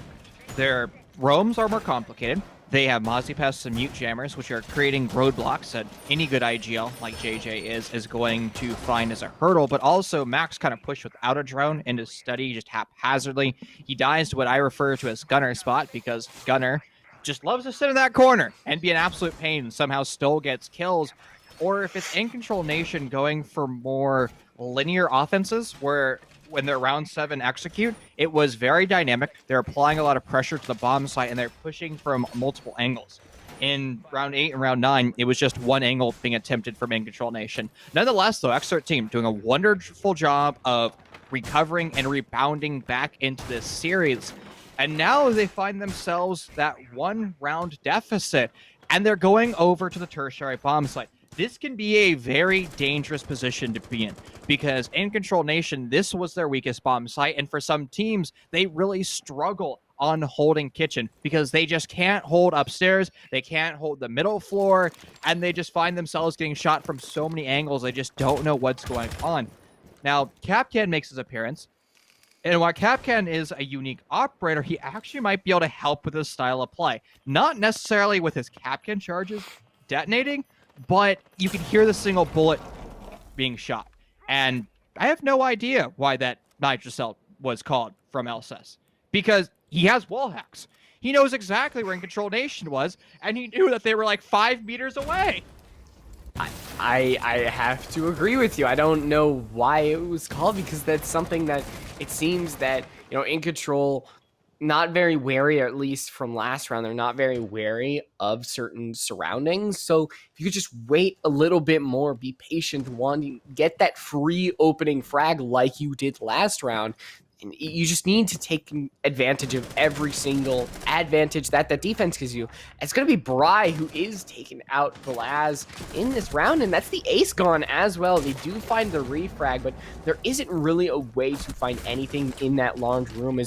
Their roams are more complicated. They have Mozzie Pests and Mute Jammers, which are creating roadblocks that any good IGL, like JJ is going to find as a hurdle. But also, Max kind of pushed without a drone into study just haphazardly. He dies to what I refer to as Gunner spot, because Gunner just loves to sit in that corner and be an absolute pain and somehow still gets kills. Or if it's InControl Nation going for more linear offenses, where when their round 7 execute, it was very dynamic. They're applying a lot of pressure to the bomb site, and they're pushing from multiple angles. In round 8 and round 9, it was just one angle being attempted from InControl Nation. Nonetheless, though, X13 doing a wonderful job of recovering and rebounding back into this series. And now they find themselves that one round deficit, and they're going over to the tertiary bomb site. this can be a very dangerous position to be in because InControl Nation, this was their weakest bomb site. And for some teams, they really struggle on holding kitchen because they just can't hold upstairs. They can't hold the middle floor, and they just find themselves getting shot from so many angles. They just don't know what's going on. Now, Capcan makes his appearance. And while Capcan is a unique operator, he actually might be able to help with his style of play. Not necessarily with his Capcan charges detonating, but you can hear the single bullet being shot. And I have no idea why that nitrocell was called from LSS. Because he has wall hacks. He knows exactly where InControl Nation was, and he knew that they were like 5 meters away. I have to agree with you. I don't know why it was called, because that's something that it seems that, you know, InControl, not very wary, or at least from last round, they're not very wary of certain surroundings. So if you could just wait a little bit more, be patient, get that free opening frag like you did last round. And you just need to take advantage of every single advantage that the defense gives you. It's going to be Bry who is taking out Blaz in this round, and that's the ace gone as well. They do find the refrag, but there isn't really a way to find anything in that lounge room.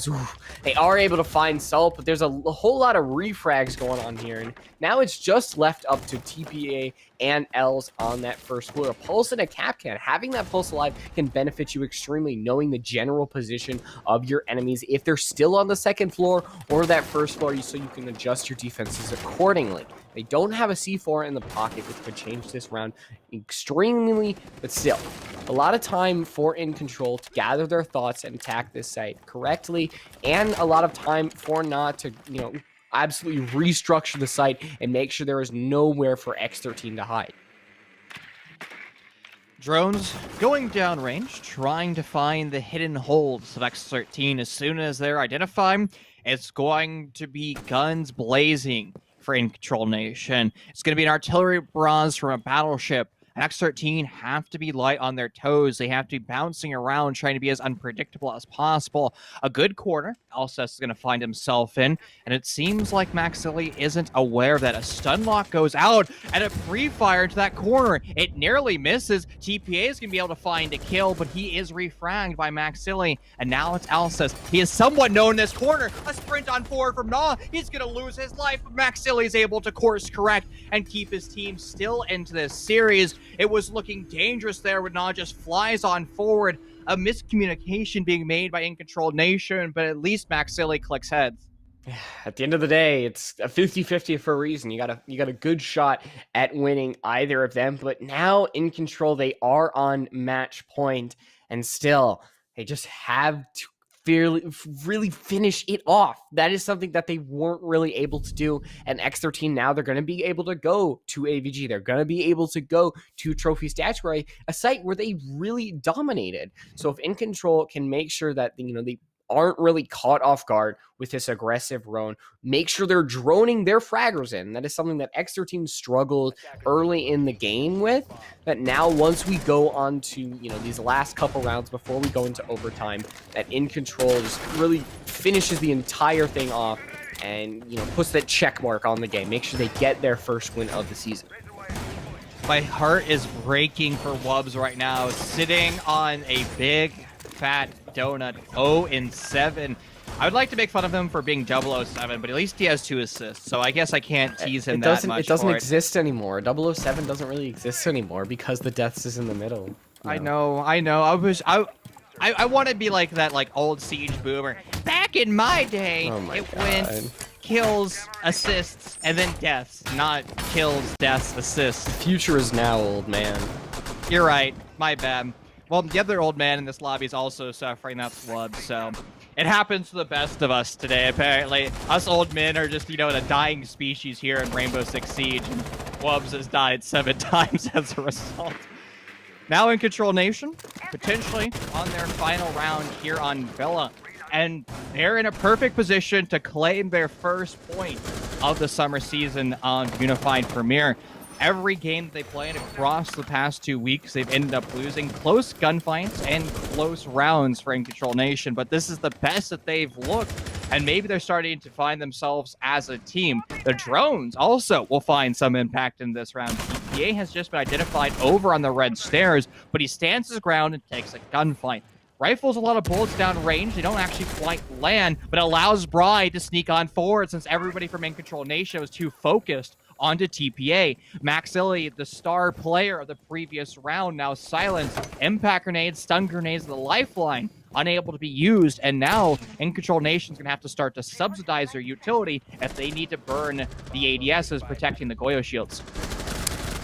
They are able to find Salt, but there's a whole lot of refrags going on here, and now it's just left up to TPA and Els on that first floor. A Pulse and a Capcan. Having that Pulse alive can benefit you extremely, knowing the general position of your enemies, if they're still on the second floor or that first floor, so you can adjust your defenses accordingly. They don't have a C4 in the pocket, which could change this round extremely, but still, a lot of time for InControl to gather their thoughts and attack this site correctly, and a lot of time for not to, you know, absolutely restructure the site and make sure there is nowhere for X13 to hide. Drones going downrange, trying to find the hidden holds of X13. As soon as they're identified, it's going to be guns blazing for InControl Nation. It's going to be an artillery barrage from a battleship. And X13 have to be light on their toes. They have to be bouncing around, trying to be as unpredictable as possible. A good corner, Alcest is going to find himself in, and it seems like Maxilli isn't aware of that. A stun lock goes out, and a pre-fire into that corner. It nearly misses. TPA is going to be able to find a kill, but he is refragged by Maxilli, and now it's Alcest. He is somewhat known in this corner. A sprint on forward from Gnaw. He's going to lose his life, but Maxilli is able to course correct and keep his team still into this series. It was looking dangerous there when Gnaw just flies on forward. A miscommunication being made by InControl Nation, but at least Maxilli clicks heads. At the end of the day, it's a 50-50 for a reason. You got a good shot at winning either of them, but now InControl, they are on match point, and still they just have to really finish it off. That is something that they weren't really able to do. And X13, now they're going to be able to go to AVG. They're going to be able to go to Trophy Statuary, a site where they really dominated. So if InControl can make sure that, you know, they aren't really caught off guard with this aggressive drone, make sure they're droning their fraggers in. That is something that X13 struggled early in the game with, that now once we go on to, you know, these last couple rounds before we go into overtime, that InControl just really finishes the entire thing off and, you know, puts that check mark on the game, make sure they get their first win of the season. My heart is breaking for Wubs right now, sitting on a big fat donut, 0-7. I would like to make fun of him for being 007, but at least he has 2 assists, so I guess I can't tease him that much. It doesn't exist anymore. 007 doesn't really exist anymore because the deaths is in the middle. I know. I want to be like that, like old Siege boomer. Back in my day, went kills, assists, and then deaths, not kills, deaths, assists. The future is now, old man. You're right. My bad. Well, the other old man in this lobby is also suffering. That's Wub, so it happens to the best of us today, apparently. Us old men are just, you know, a dying species here in Rainbow Six Siege, and Wubs has died 7 times as a result. Now InControl Nation, potentially on their final round here on Villa, and they're in a perfect position to claim their first point of the summer season on Unified Premier. Every game that they played across the past 2 weeks, they've ended up losing close gunfights and close rounds for InControl Nation, but this is the best that they've looked, and maybe they're starting to find themselves as a team. The drones also will find some impact in this round. TPA has just been identified over on the red stairs, but he stands his ground and takes a gunfight. Rifles a lot of bullets down range. They don't actually quite land, but allows Bry to sneak on forward since everybody from InControl Nation was too focused onto TPA. Max Illy, the star player of the previous round, now silenced. Impact grenades, stun grenades, the lifeline unable to be used, and now InControl Nation's gonna have to start to subsidize their utility if they need to burn the ADSs protecting the Goyo shields.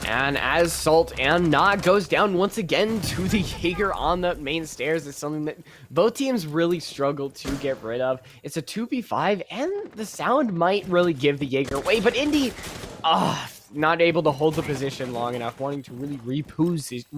And as Salt and Nog goes down once again to the Jaeger on the main stairs, it's something that both teams really struggle to get rid of. It's a 2v5, and the sound might really give the Jaeger away, but Indy, not able to hold the position long enough, wanting to really reposition,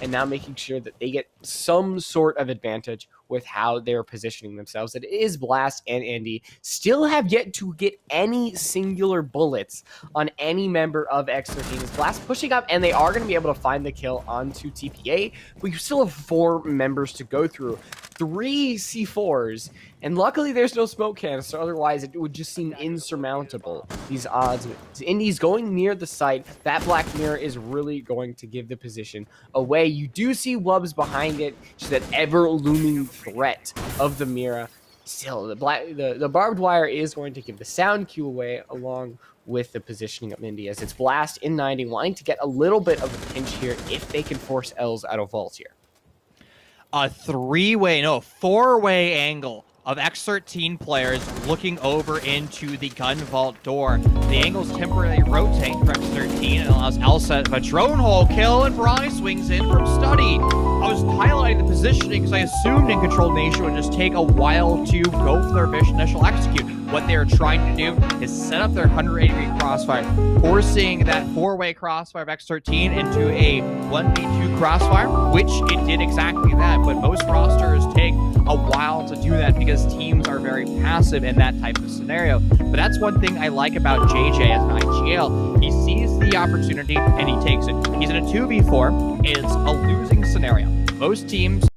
and now making sure that they get some sort of advantage with how they're positioning themselves. It is Blast and Indy still have yet to get any singular bullets on any member of X13. Is Blast pushing up, and they are going to be able to find the kill onto TPA, but you still have 4 members to go through. 3 C4s, and luckily there's no smoke canister, otherwise it would just seem insurmountable, these odds. Indy's going near the site. That black mirror is really going to give the position away. You do see Wubs behind it, just that ever-looming threat of the mirror. Still, the barbed wire is going to give the sound cue away, along with the positioning of Indy, as it's Blast in 90, wanting to get a little bit of a pinch here if they can force L's out of vault here. A 4-way angle of X13 players looking over into the gun vault door. The angles temporarily rotate for X13 and allows Elsa a drone hole kill, and Bry swings in from study. I was highlighting the positioning because I assumed InControl Nation would just take a while to go for their initial execute. What they are trying to do is set up their 180-degree crossfire, forcing that 4-way crossfire of X13 into a 1v2 crossfire, which it did exactly that, but most rosters take a while to do that because teams are very passive in that type of scenario. But that's one thing I like about JJ as an IGL. He sees the opportunity and he takes it. He's in a 2v4. It's a losing scenario. Most teams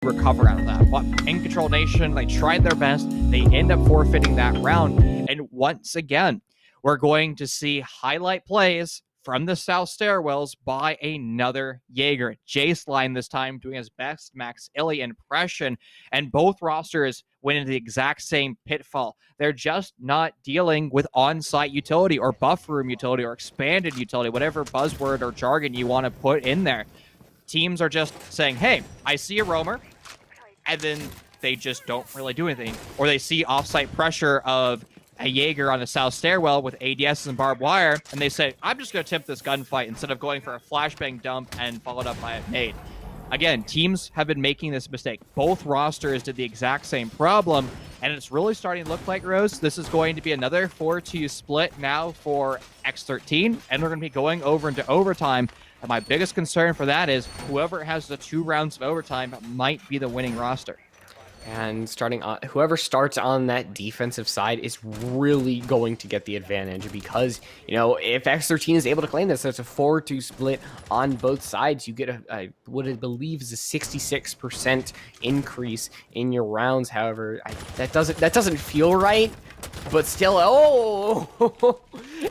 recover out of that. But InControl Nation, they tried their best. They end up forfeiting that round. And once again, we're going to see highlight plays from the south stairwells by another Jaeger. Jaceline this time doing his best Max Illy impression, and both rosters went into the exact same pitfall. They're just not dealing with on-site utility or buffer room utility or expanded utility, whatever buzzword or jargon you want to put in there. Teams are just saying, hey, I see a roamer, and then they just don't really do anything. Or they see off-site pressure of a Jaeger on the south stairwell with ADS and barbed wire, and they say, I'm just going to attempt this gunfight instead of going for a flashbang dump and followed up by a nade. Again, teams have been making this mistake. Both rosters did the exact same problem, and it's really starting to look like, Rose, this is going to be another 4-2 split now for X13, and we're going to be going over into overtime. And my biggest concern for that is whoever has the 2 rounds of overtime might be the winning roster. And whoever starts on that defensive side is really going to get the advantage, because, you know, if X13 is able to claim this, it's a 4-2 split on both sides. You get what I believe is a 66% increase in your rounds. However, that doesn't feel right, but still,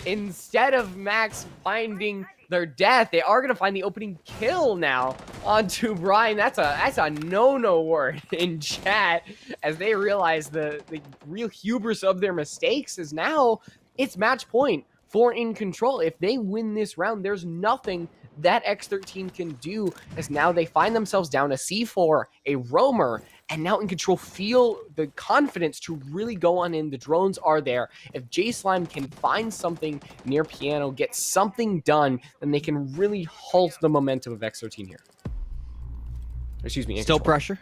instead of Max finding their death, they are going to find the opening kill now onto Brian. That's a no-no word in chat, as they realize the real hubris of their mistakes is now it's match point for InControl. If they win this round, there's nothing that X13 can do, as now they find themselves down a C4, a roamer, and now InControl feel the confidence to really go on in. The drones are there. If J-Slime can find something near Piano, get something done, then they can really halt the momentum of X13 here. Excuse me. Still pressure.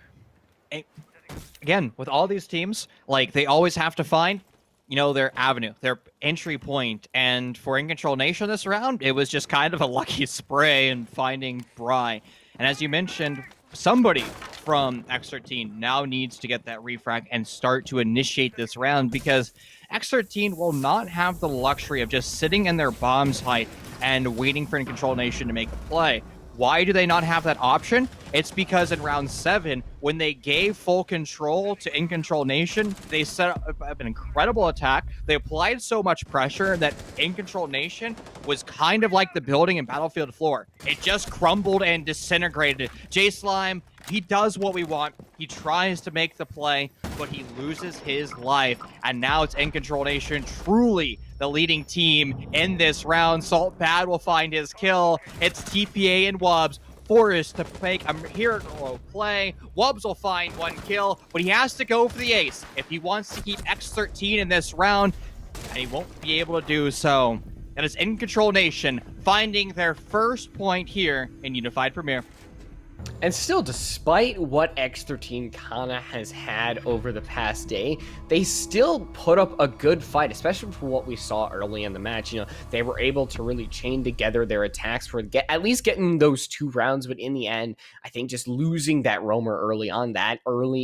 Again, with all these teams, like, they always have to find, you know, their avenue, their entry point. And for InControl Nation this round, it was just kind of a lucky spray in finding Bry. And as you mentioned, somebody from X13 now needs to get that refrag and start to initiate this round, because X13 will not have the luxury of just sitting in their bombs height and waiting for InControl Nation to make a play. Why do they not have that option? It's because in round 7, when they gave full control to InControl Nation, they set up an incredible attack. They applied so much pressure that InControl Nation was kind of like the building in Battlefield 4. It just crumbled and disintegrated. J-Slime, he does what we want. He tries to make the play, but he loses his life. And now it's InControl Nation, truly the leading team in this round. Salt Bad will find his kill. It's TPA and Wubs forced to make a hero play. Wubs will find 1 kill, but he has to go for the ace if he wants to keep X13 in this round, and he won't be able to do so. And it's InControl Nation finding their first point here in Unified Premier. And still, despite what X13 kinda has had over the past day, they still put up a good fight, especially for what we saw early in the match. They were able to really chain together their attacks for at least getting those 2 rounds, but in the end, I think just losing that roamer early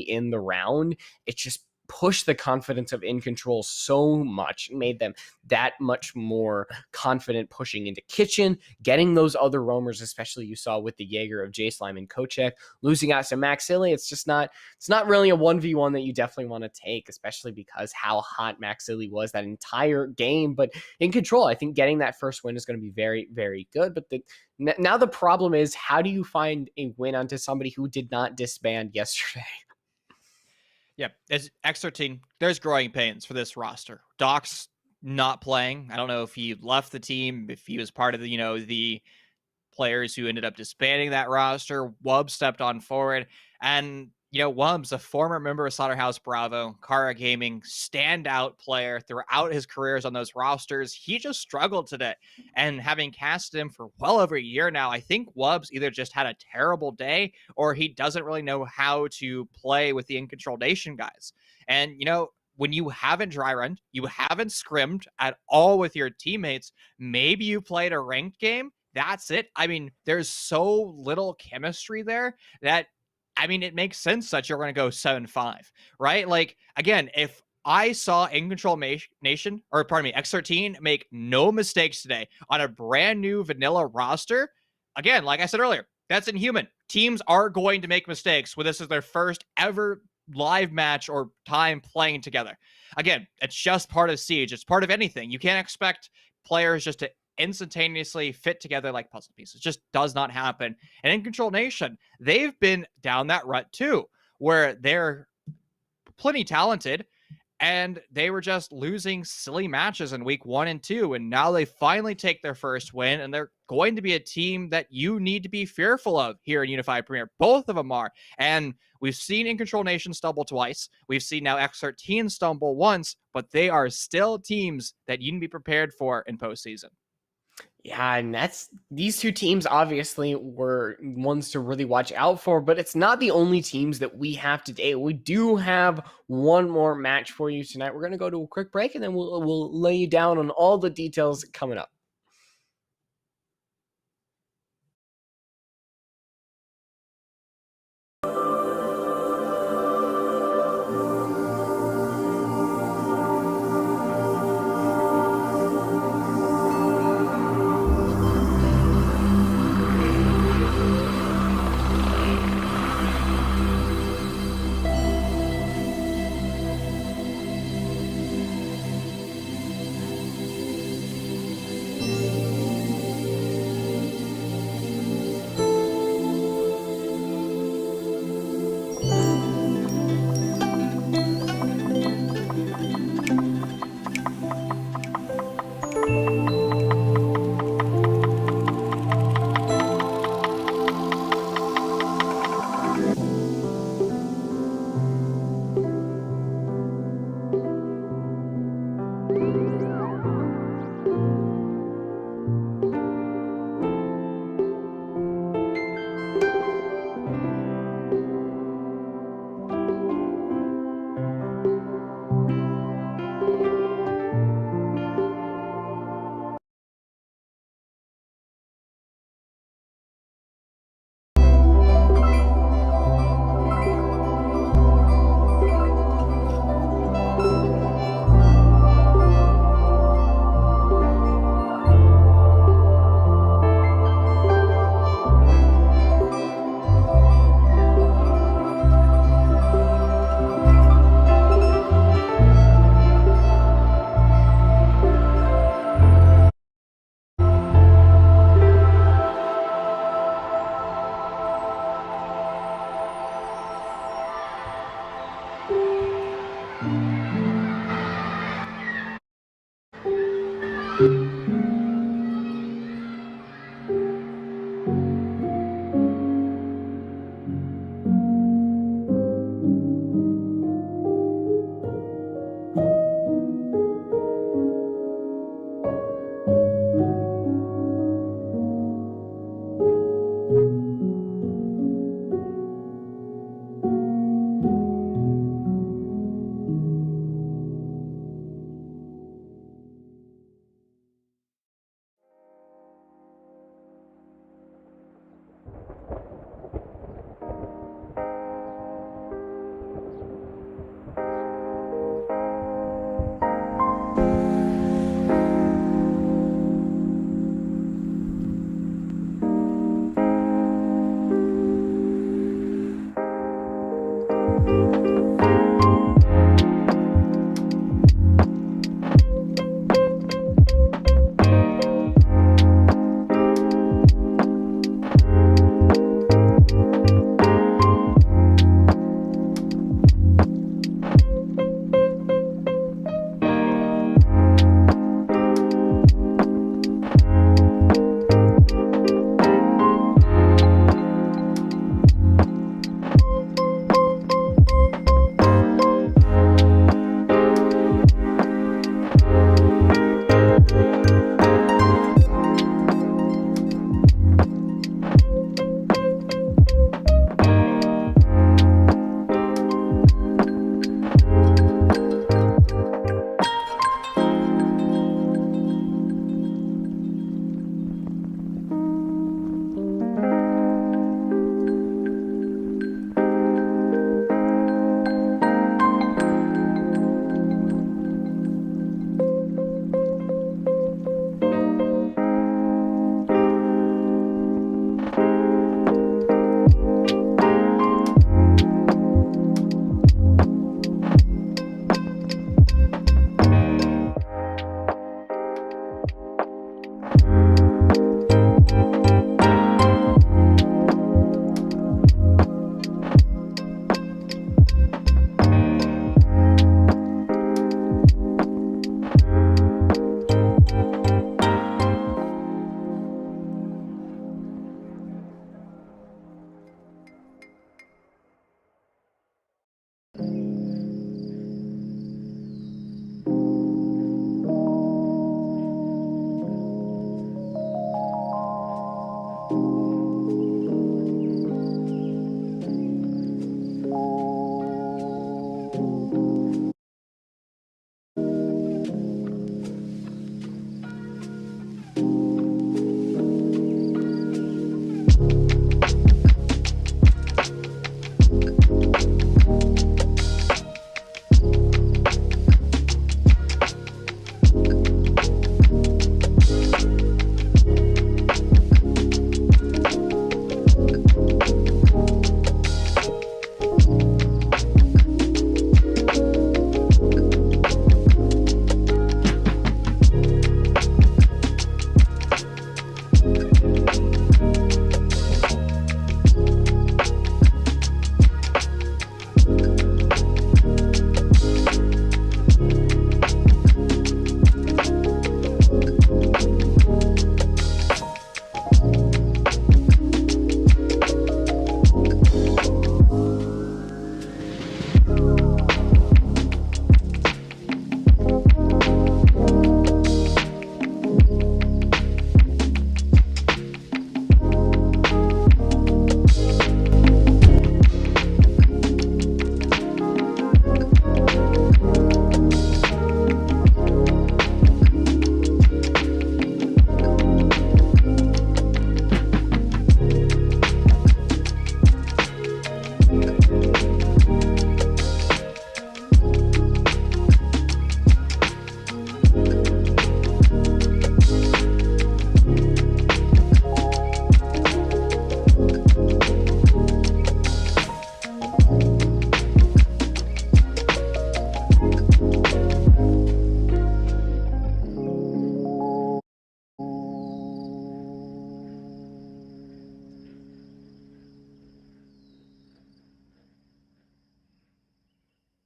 in the round, it just pushed the confidence of InControl so much, made them that much more confident pushing into Kitchen, getting those other roamers, especially you saw with the Jaeger of J-Slime and Kochek, losing out to Maxilli. It's not really a 1v1 that you definitely want to take, especially because how hot Maxilli was that entire game. But InControl, I think getting that first win is going to be very, very good. But now the problem is, how do you find a win onto somebody who did not disband yesterday? Yeah, as X13, there's growing pains for this roster. Doc's not playing. I don't know if he left the team, if he was part of the, the players who ended up disbanding that roster. Wub stepped on forward, and Wub's a former member of Slaughterhouse Bravo, Kara Gaming, standout player throughout his careers on those rosters. He just struggled today, and having casted him for well over a year now, I think Wub's either just had a terrible day or he doesn't really know how to play with the InControl Nation guys. And when you haven't dry run, you haven't scrimmed at all with your teammates, maybe you played a ranked game. That's it. I mean, there's so little chemistry there that it makes sense that you're going to go 7-5, right? Like, again, if I saw InControl Nation, or pardon me, X13 make no mistakes today on a brand new vanilla roster, again, like I said earlier, that's inhuman. Teams are going to make mistakes when this is their first ever live match or time playing together. Again, it's just part of Siege. It's part of anything. You can't expect players just to instantaneously fit together like puzzle pieces. It just does not happen. And InControl Nation, they've been down that rut too, where they're plenty talented and they were just losing silly matches in week 1 and 2, and now they finally take their first win, and they're going to be a team that you need to be fearful of here in Unified Premier. Both of them are. And we've seen InControl Nation stumble twice. We've seen now X13 stumble once, but they are still teams that you need to be prepared for in postseason. Yeah, and these 2 teams obviously were ones to really watch out for, but it's not the only teams that we have today. We do have one more match for you tonight. We're going to go to a quick break, and then we'll lay you down on all the details coming up.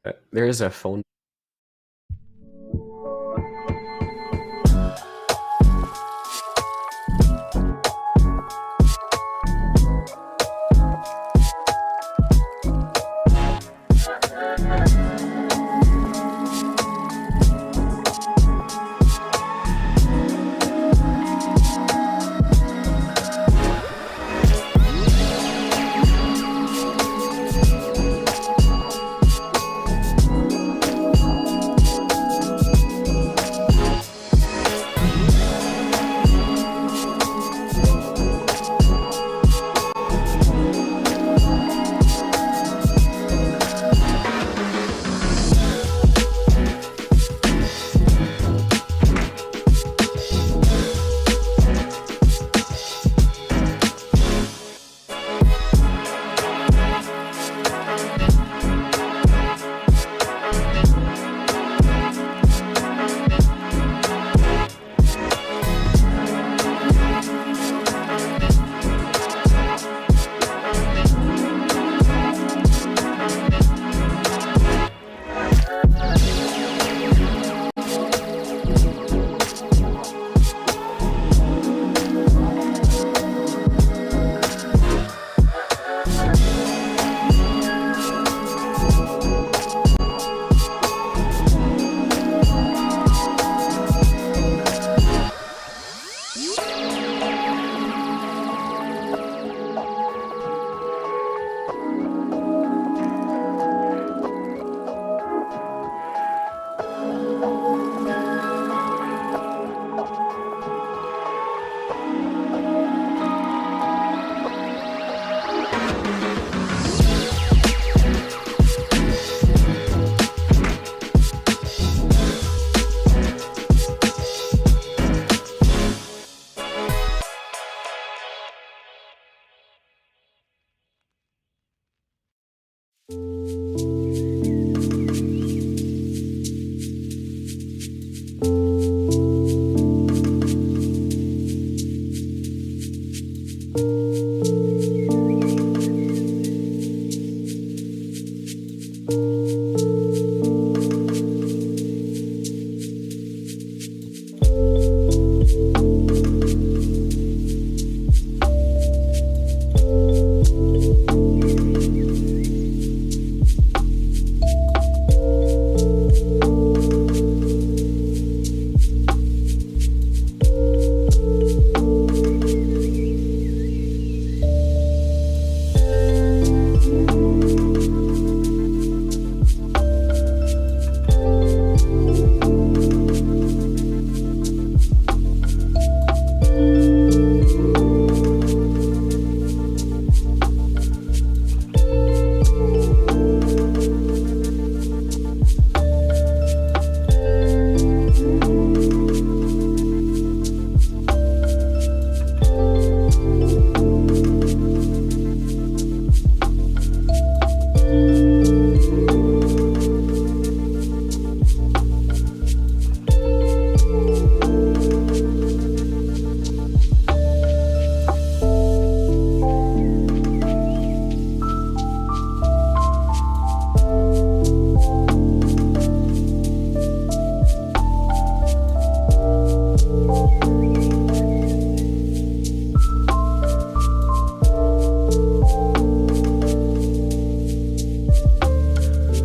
There is a phone.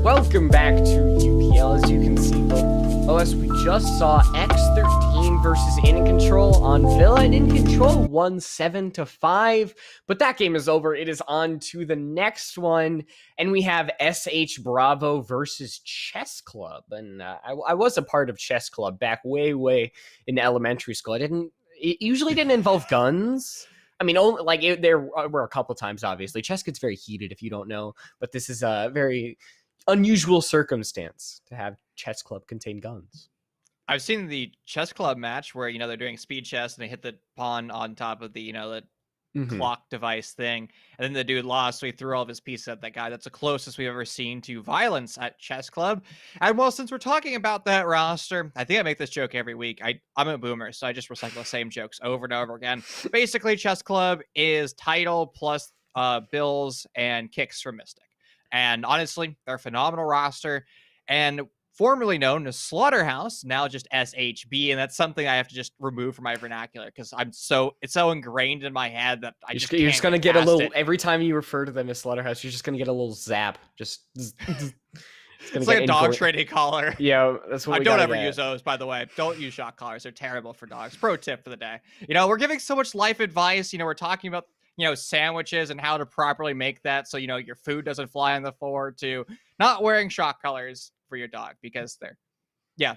Welcome back to UPL. As you can see below us, we just saw X13 versus InControl on Villa, and InControl won 7-5. But that game is over. It is on to the next one, and we have SH Bravo versus Chess Club. And I was a part of Chess Club back way in elementary school. It usually didn't involve guns. I mean, there were a couple times, obviously. Chess gets very heated if you don't know, but this is a very unusual circumstance to have Chess Club contain guns. I've seen the Chess Club match where, they're doing speed chess and they hit the pawn on top of the, the clock device thing. And then the dude lost, so he threw all of his pieces at that guy. That's the closest we've ever seen to violence at Chess Club. And well, since we're talking about that roster, I think I make this joke every week. I'm a boomer, so I just recycle the same jokes over and over again. Basically, Chess Club is title plus bills and kicks from Mystic. And honestly, they're a phenomenal roster. And formerly known as Slaughterhouse, now just SHB, and that's something I have to just remove from my vernacular because it's so ingrained in my head that I just You're can't just gonna get get a past little it. every time you refer to them as Slaughterhouse. You're just gonna get a little zap. Just it's gonna It's get like a dog training collar. Yeah, that's what we Don't gotta ever get. use those, by the way. Don't use shock collars. They're terrible for dogs. Pro tip for the day. We're giving so much life advice. We're talking about, sandwiches and how to properly make that so, your food doesn't fly on the floor, to not wearing shock collars for your dog because yeah,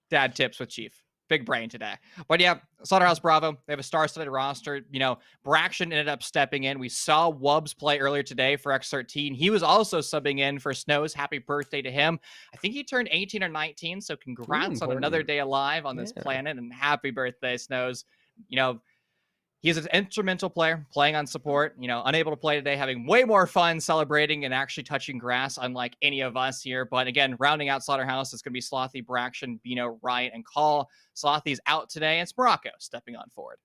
dad tips with Chief. Big brain today. But yeah, Slaughterhouse Bravo, they have a star-studded roster. Braxton ended up stepping in. We saw Wubbs play earlier today for X13. He was also subbing in for Snows. Happy birthday to him. I think he turned 18 or 19, so congrats on another day alive on this planet, and happy birthday, Snows. You know, He's an instrumental player playing on support, unable to play today, having way more fun celebrating and actually touching grass, unlike any of us here. But again, rounding out Slaughterhouse, it's going to be Slothy, Braxton, Bino, Wright, and Call. Slothy's out today, and it's Morocco stepping on forward.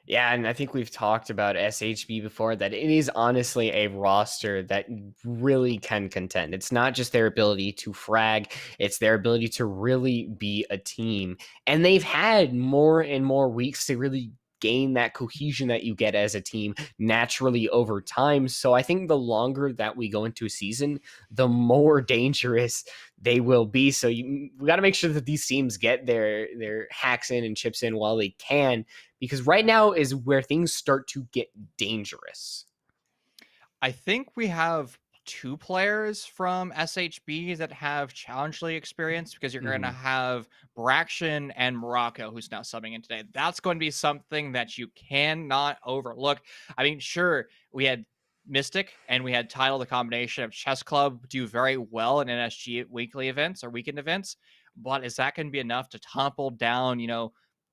Yeah, and I think we've talked about SHB before, that it is honestly a roster that really can contend. It's not just their ability to frag, it's their ability to really be a team. And they've had more and more weeks to really gain that cohesion that you get as a team naturally over time. So I think the longer that we go into a season, the more dangerous they will be. So we got to make sure that these teams get their hacks in and chips in while they can, because right now is where things start to get dangerous. I think we have two players from SHB that have Challenge League experience, because you're going to have Braxton and Morocco, who's now subbing in today. That's going to be something that you cannot overlook. I mean, sure, we had Mystic and we had Title, the combination of Chess Club, do very well in NSG weekly events or weekend events, but is that going to be enough to topple down,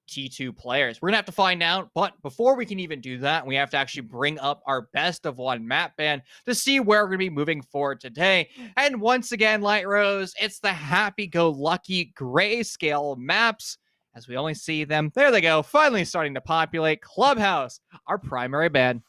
T2 players? We're gonna have to find out. But before we can even do that, we have to actually bring up our best of one map ban to see where we're gonna be moving forward today. And once again, Light Rose, it's the happy-go-lucky grayscale maps, as we only see them. There they go, finally starting to populate. Clubhouse, our primary ban.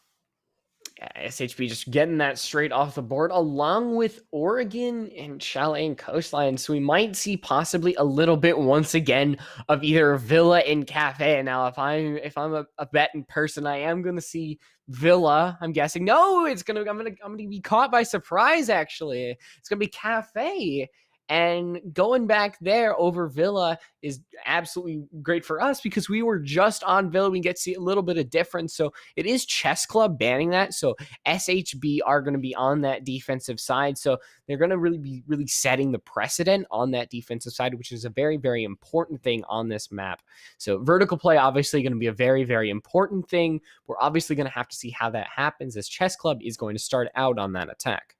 SHB just getting that straight off the board, along with Oregon and Chalet and Coastline. So we might see possibly a little bit once again of either Villa and Cafe. Now, if I'm a betting person, I am gonna see Villa. I'm guessing. No, I'm gonna be caught by surprise. Actually, it's gonna be Cafe. And going back there over Villa is absolutely great for us, because we were just on Villa. We get to see a little bit of difference. So it is Chess Club banning that. So SHB are going to be on that defensive side. So they're going to really be setting the precedent on that defensive side, which is a very, very important thing on this map. So vertical play, obviously going to be a very, very important thing. We're obviously going to have to see how that happens, as Chess Club is going to start out on that attack.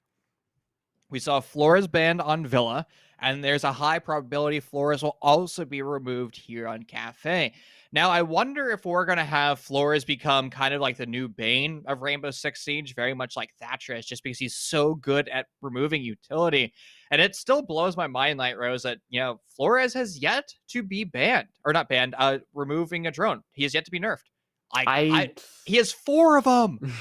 We saw Flores banned on Villa, and there's a high probability Flores will also be removed here on Cafe. Now, I wonder if we're going to have Flores become kind of like the new Bane of Rainbow Six Siege, very much like Thatcherus, just because he's so good at removing utility. And it still blows my mind, Light Rose, that, Flores has yet to be banned, or not banned, removing a drone. He has yet to be nerfed. He has 4 of them.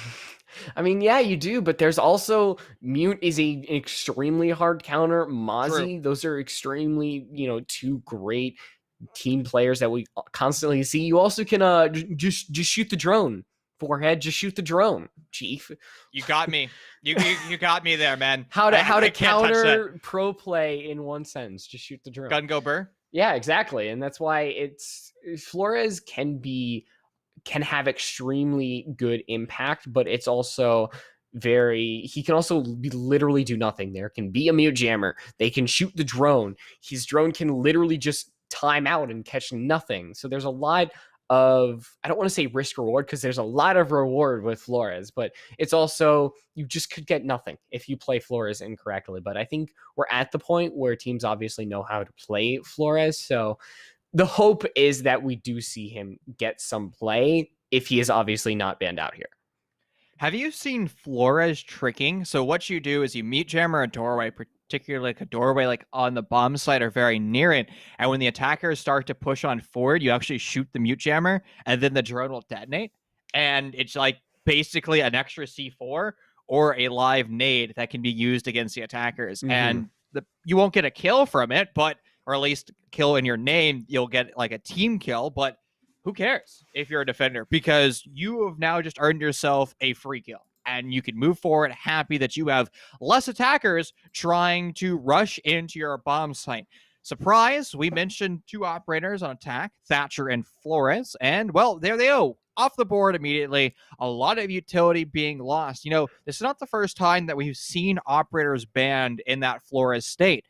I mean, yeah, you do, but there's also Mute is an extremely hard counter. Mozzie, those are extremely, 2 great team players that we constantly see. You also can just shoot the drone. Forehead, just shoot the drone, Chief. You got me. You got me there, man. How to counter pro play in one sentence? Just shoot the drone. Gun go burr. Yeah, exactly, and that's why Flores can have extremely good impact, but it's also he can also literally do nothing. There can be a mute jammer. They can shoot the drone. His drone can literally just time out and catch nothing. So there's a lot of, I don't want to say risk reward, because there's a lot of reward with Flores, but it's also, you just could get nothing if you play Flores incorrectly. But I think we're at the point where teams obviously know how to play Flores. So the hope is that we do see him get some play, if he is obviously not banned out here. Have you seen Flores tricking? So what you do is you meet jammer a doorway, particularly like a doorway like on the bomb site or very near it. And when the attackers start to push on forward, you actually shoot the mute jammer, and then the drone will detonate. And it's like basically an extra C4. or a live nade that can be used against the attackers. And you won't get a kill from it, but or at least kill in your name, you'll get like a team kill, but who cares if you're a defender, because you have now just earned yourself a free kill and you can move forward happy that you have less attackers trying to rush into your bomb site. Surprise, we mentioned 2 operators on attack, Thatcher and Flores, and well, there they go, off the board immediately. A lot of utility being lost. This is not the first time that we've seen operators banned in that Flores state.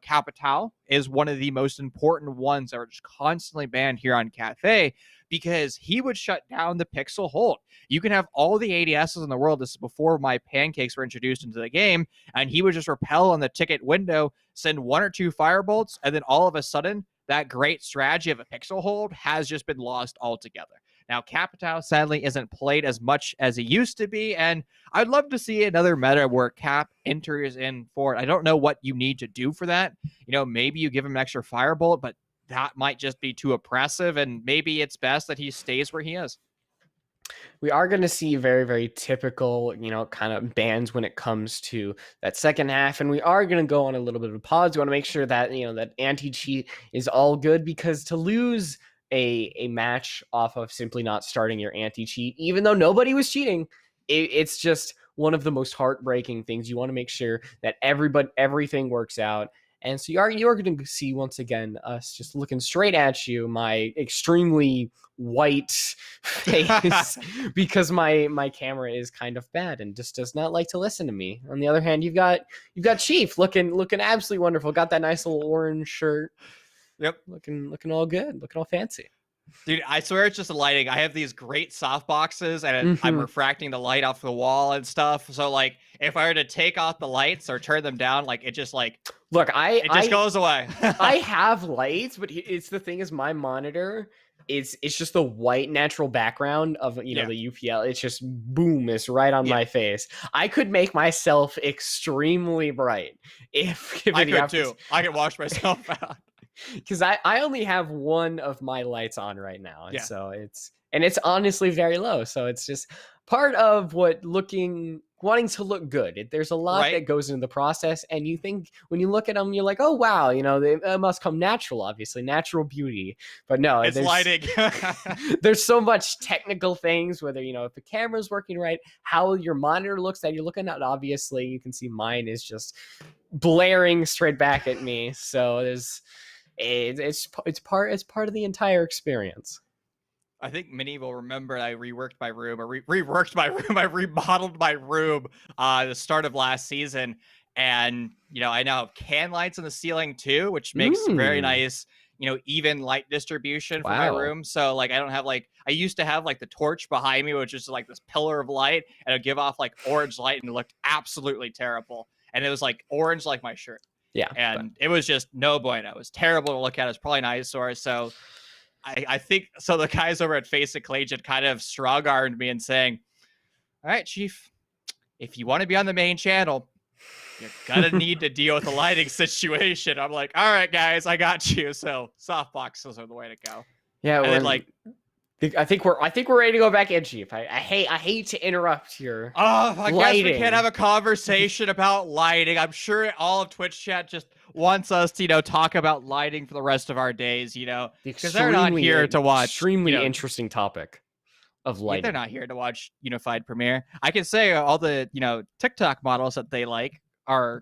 Capital is one of the most important ones that are just constantly banned here on Cafe, because he would shut down the pixel hold. You can have all the ADSs in the world. This is before my pancakes were introduced into the game, and he would just repel on the ticket window, send 1 or 2 firebolts, and then all of a sudden, that great strategy of a pixel hold has just been lost altogether. Now, Capital sadly isn't played as much as it used to be, and I'd love to see another meta where Cap enters in for it. I don't know what you need to do for that. Maybe you give him an extra firebolt, but that might just be too oppressive, and maybe it's best that he stays where he is. We are going to see very, very typical, kind of bans when it comes to that second half. And we are going to go on a little bit of a pause. We want to make sure that, that anti-cheat is all good, because to lose a match off of simply not starting your anti-cheat, even though nobody was cheating, it's just one of the most heartbreaking things. You want to make sure that everything works out. And so you are going to see, once again, us just looking straight at you, my extremely white face, because my camera is kind of bad and just does not like to listen to me. On the other hand, you've got Chief looking absolutely wonderful. Got that nice little orange shirt. Yep. Looking all good, looking all fancy. Dude, I swear it's just the lighting. I have these great soft boxes, and I'm refracting the light off the wall and stuff. So, like, if I were to take off the lights or turn them down, like, it just, like... Look, it just goes away. I have lights, but it's the thing is my monitor, it's just the white natural background of, the UPL. It's just, boom, it's right on my face. I could make myself extremely bright if I could, too. I could wash myself out. Because I only have one of my lights on right now, and so it's honestly very low. So it's just part of wanting to look good. There's a lot that goes into the process, and you think when you look at them, you're like, oh wow, they must come natural, obviously natural beauty. But no, it's lighting. There's so much technical things, whether if the camera's working right, how your monitor looks that you're looking at. Obviously, you can see mine is just blaring straight back at me. So it's part of the entire experience. I think many will remember I reworked my room, or reworked my room. I remodeled my room the start of last season, and I now have can lights in the ceiling too, which makes very nice even light distribution for my room. So like I don't have I used to have the torch behind me, which is like this pillar of light, and it'd give off orange light, and it looked absolutely terrible, and it was orange like my shirt. Yeah. And it was just no bueno. It was terrible to look at. It's probably an eyesore. So I think so. The guys over at Face It Collegiate kind of strong-armed me and saying, all right, Chief, if you want to be on the main channel, you're going to need to deal with the lighting situation. I'm like, all right, guys, I got you. So soft boxes are the way to go. Yeah. And then, I think we're ready to go back in, Chief. I hate to interrupt your I guess we can't have a conversation about lighting. I'm sure all of Twitch chat just wants us to talk about lighting for the rest of our days, because they're not here to watch. Extremely interesting topic of lighting. They're not here to watch Unified Premiere. I can say all the TikTok models that they like are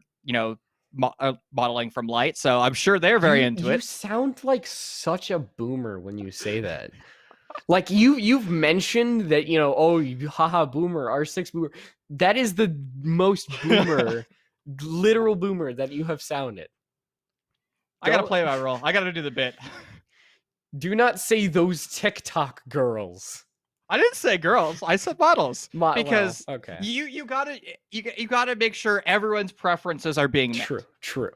modeling from light, so I'm sure they're very into it. You sound like such a boomer when you say that. Like you've mentioned that haha boomer, R6 boomer. That is the most boomer, literal boomer that you have sounded. I gotta play my role. I gotta do the bit. Do not say those TikTok girls. I didn't say girls. I said models. Because okay. you gotta make sure everyone's preferences are being met. True.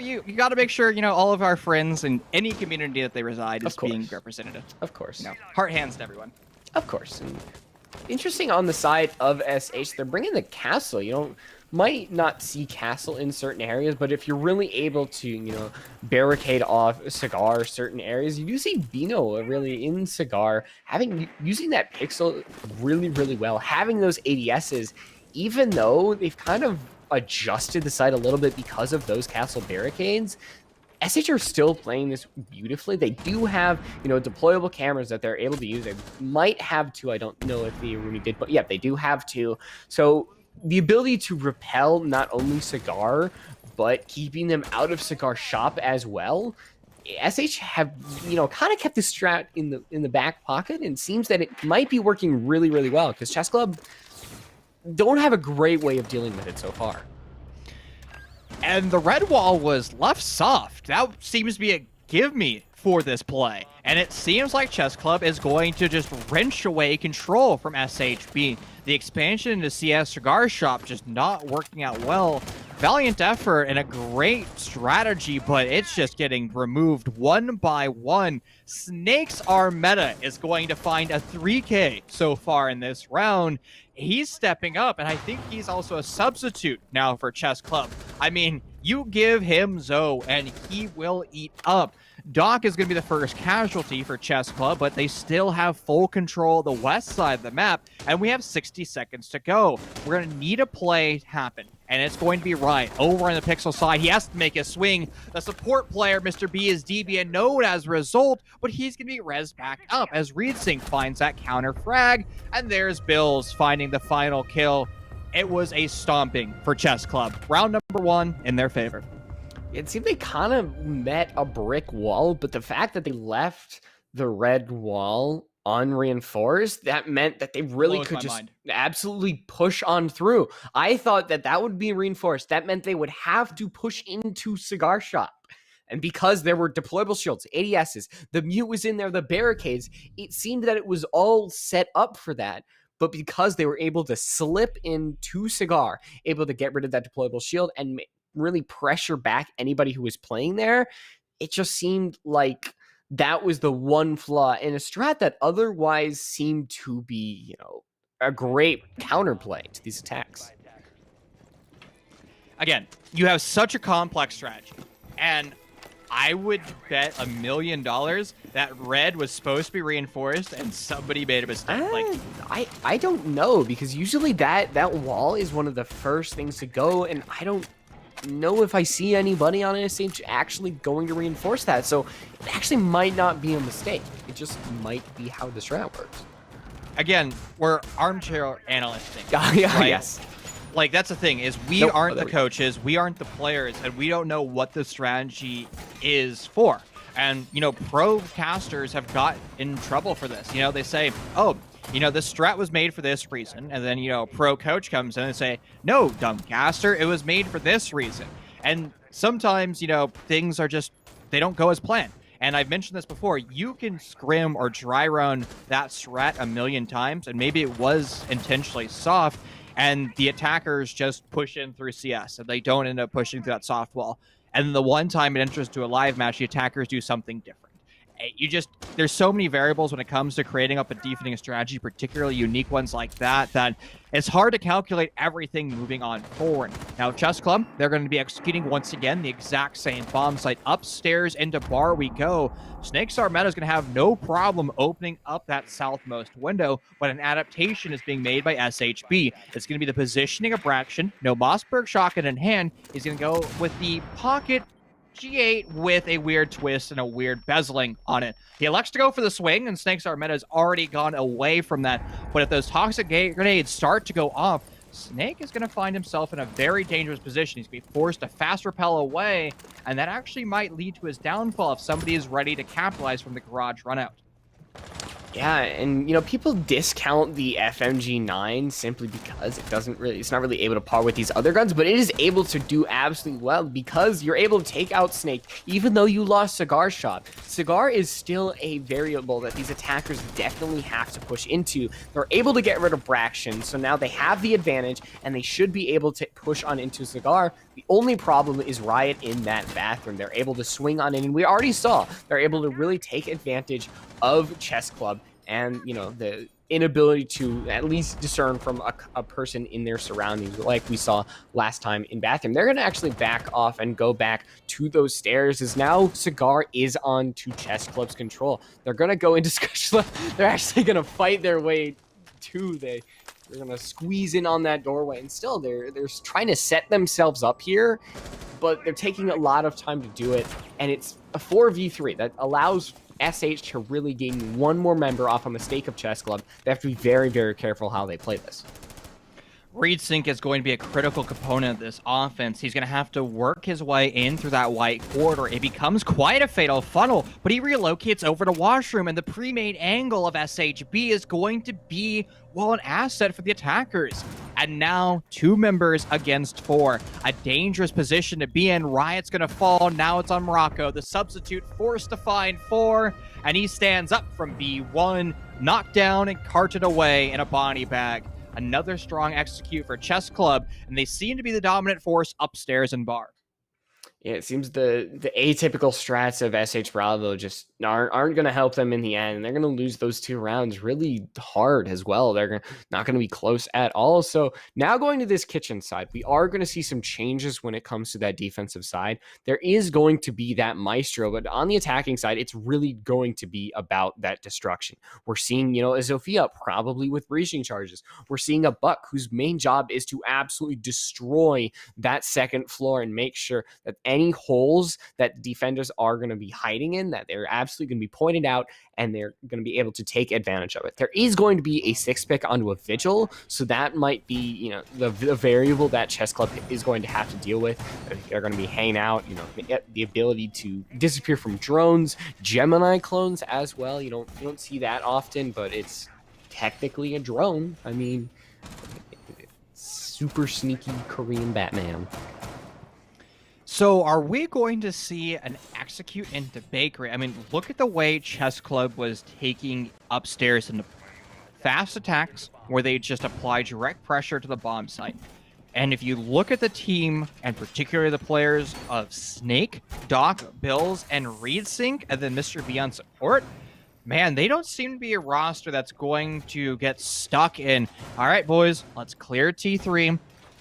You got to make sure all of our friends in any community that they reside is being representative. Of course. Heart hands to everyone. Of course. And interesting on the side of SH, they're bringing the castle. might not see Castle in certain areas, but if you're really able to, you know, barricade off Cigar certain areas, you do see Bino really in Cigar using that pixel really, really well, having those ADSs, even though they've kind of adjusted the site a little bit because of those Castle barricades. SH are still playing this beautifully. They do have, you know, deployable cameras that they're able to use. They might have two. I don't know if the Rooney did, but yeah, they do have two. So the ability to repel not only Cigar, but keeping them out of Cigar shop as well. SH have, you know, kind of kept this strat in the back pocket, and seems that it might be working really, really well, because Chess Club don't have a great way of dealing with it so far. And the red wall was left soft. That seems to be a give me for this play. And it seems like Chess Club is going to just wrench away control from SHB. The expansion into CS Cigar Shop just not working out well. Valiant effort and a great strategy, but it's just getting removed one by one. Snake's Armetta is going to find a 3K so far in this round. He's stepping up, and I think he's also a substitute now for Chess Club. I mean, you give him Zoe, and he will eat up. Doc is going to be the first casualty for Chess Club, but they still have full control of the west side of the map, and we have 60 seconds to go. We're going to need a play to happen, and it's going to be right over on the Pixel side. He has to make a swing. The support player, Mr. B, is DB node as a result, but he's going to be res back up as ReedSync finds that counter frag, and there's Bills finding the final kill. It was a stomping for Chess Club. Round number 1 in their favor. It seemed they kind of met a brick wall, but the fact that they left the red wall unreinforced, that meant that they really could just absolutely push on through. I thought that that would be reinforced. That meant they would have to push into Cigar Shop. And because there were deployable shields, ADSs, the mute was in there, the barricades, it seemed that it was all set up for that. But because they were able to slip into Cigar, able to get rid of that deployable shield and really pressure back anybody who was playing there, it just seemed like that was the one flaw in a strat that otherwise seemed to be, you know, a great counterplay to these attacks. Again, you have such a complex strategy, and I would bet $1 million that red was supposed to be reinforced and somebody made a mistake. I don't know, because usually that wall is one of the first things to go, and I don't know if I see anybody on SH actually going to reinforce that. So it actually might not be a mistake. It just might be how the strat works. Again, we're armchair analysts. Yeah, right? Yes. Like, that's the thing, is we aren't the coaches, we aren't the players, and we don't know what the strategy is for. And, you know, pro casters have got in trouble for this. You know, they say, oh, you know, this strat was made for this reason. And then, you know, pro coach comes in and say, no, dumb caster, it was made for this reason. And sometimes, you know, things are just, they don't go as planned. And I've mentioned this before, you can scrim or dry run that strat a million times, and maybe it was intentionally soft, and the attackers just push in through CS, and they don't end up pushing through that soft wall. And the one time it enters to a live match, the attackers do something different. There's so many variables when it comes to creating up a defending strategy, particularly unique ones like that it's hard to calculate everything moving on forward. Now, Chess Club, they're going to be executing once again the exact same bomb site. Upstairs into bar we go. Snake's Armetta is going to have no problem opening up that southmost window, but an adaptation is being made by SHB. It's going to be the positioning of Braxton. No Mossberg shotgun in hand. He's going to go with the pocket G8 with a weird twist and a weird bezeling on it. He elects to go for the swing, and Snake's Armetta has already gone away from that. But if those toxic grenades start to go off, Snake is going to find himself in a very dangerous position. He's going to be forced to fast repel away, and that actually might lead to his downfall if somebody is ready to capitalize from the garage run out. Yeah, and you know, people discount the FMG9 simply because it's not really able to par with these other guns, but it is able to do absolutely well because you're able to take out Snake even though you lost Cigar Shot. Cigar is still a variable that these attackers definitely have to push into. They're able to get rid of Braxton, so now they have the advantage and they should be able to push on into Cigar. The only problem is Riot in that bathroom. They're able to swing on in, and we already saw they're able to really take advantage of Chess Club and, you know, the inability to at least discern from a person in their surroundings, like we saw last time in Bathroom. They're going to actually back off and go back to those stairs, as now Cigar is on to Chess Club's control. They're going to go into discussion. They're actually going to fight their way to they're going to squeeze in on that doorway, and still they're trying to set themselves up here, but they're taking a lot of time to do it, and it's a 4v3 that allows SH to really gain one more member off a mistake of Chess Club. They have to be very, very careful how they play this. Reed Sink is going to be a critical component of this offense. He's going to have to work his way in through that white corridor. It becomes quite a fatal funnel, but he relocates over to Washroom, and the pre-made angle of SHB is going to be, well, an asset for the attackers. And now 2 members against 4. A dangerous position to be in. Riot's going to fall. Now it's on Morocco. The substitute forced to find 4, and he stands up from B1, knocked down and carted away in a body bag. Another strong execute for Chess Club, and they seem to be the dominant force upstairs in bar. Yeah, it seems the atypical strats of SH Bravo just aren't going to help them in the end. They're going to lose those 2 rounds really hard as well. They're not going to be close at all. So now going to this kitchen side, we are going to see some changes when it comes to that defensive side. There is going to be that Maestro, but on the attacking side, it's really going to be about that destruction. We're seeing, a Zofia probably with breaching charges. We're seeing a Buck whose main job is to absolutely destroy that second floor and make sure that any holes that defenders are going to be hiding in, that they're absolutely going to be pointed out, and they're going to be able to take advantage of it. There is going to be a 6-pick onto a Vigil, so that might be, the variable that Chess Club is going to have to deal with. They're going to be hanging out, the ability to disappear from drones, Gemini clones as well. You don't see that often, but it's technically a drone. I mean, super sneaky Korean Batman. So are we going to see an execute into Bakery? I mean, look at the way Chess Club was taking upstairs into fast attacks where they just apply direct pressure to the bomb site. And if you look at the team, and particularly the players of Snake, Doc, Bills, and Reed Sink, and then Mr. B on support, man, they don't seem to be a roster that's going to get stuck in, all right, boys, let's clear T3.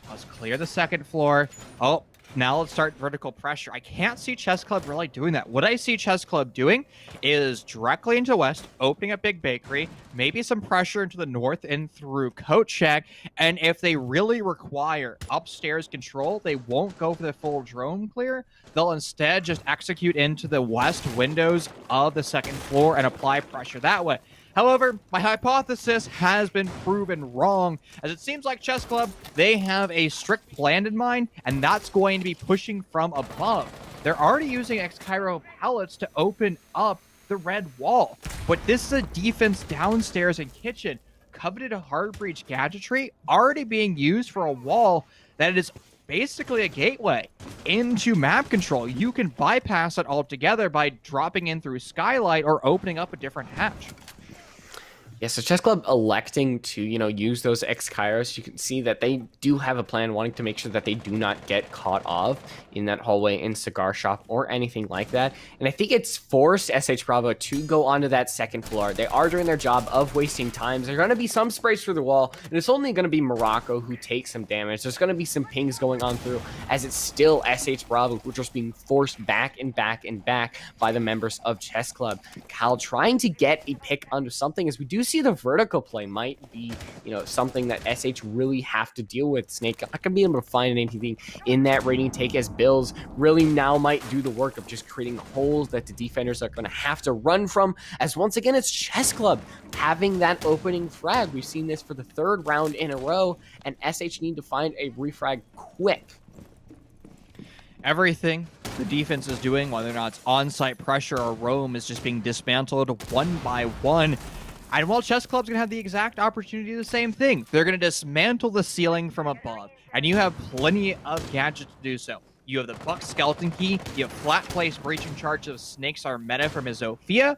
Let's clear the second floor. Oh, now let's start vertical pressure. I can't see Chess Club really doing that. What I see Chess Club doing is directly into west, opening a big bakery, maybe some pressure into the north and through Coat Shack. And if they really require upstairs control, they won't go for the full drone clear. They'll instead just execute into the west windows of the second floor and apply pressure that way. However, my hypothesis has been proven wrong, as it seems like Chess Club, they have a strict plan in mind, and that's going to be pushing from above. They're already using X-Cairo pallets to open up the red wall, but this is a defense downstairs and kitchen. Coveted hard breach gadgetry already being used for a wall that is basically a gateway into map control. You can bypass it altogether by dropping in through Skylight or opening up a different hatch. Yeah, so Chess Club electing to, use those X-Kairos, you can see that they do have a plan wanting to make sure that they do not get caught off in that hallway in Cigar Shop or anything like that. And I think it's forced SH Bravo to go onto that second floor. They are doing their job of wasting times. There's going to be some sprays through the wall, and it's only going to be Morocco who takes some damage. There's going to be some pings going on through, as it's still SH Bravo who are just being forced back and back and back by the members of Chess Club. Cal trying to get a pick onto something, as we do see the vertical play might be, something that SH really have to deal with. Snake not gonna be able to find anything in that rating take, as Bills really now might do the work of just creating holes that the defenders are going to have to run from, as once again it's Chess Club having that opening frag. We've seen this for the 3rd round in a row, and SH need to find a refrag quick. Everything the defense is doing, whether or not it's on-site pressure or roam, is just being dismantled one by one. And while Chess Club's going to have the exact opportunity to do the same thing, they're going to dismantle the ceiling from above. And you have plenty of gadgets to do so. You have the Buck Skeleton Key, you have flat place breaching charge of Snake's Armetta from his Zofia,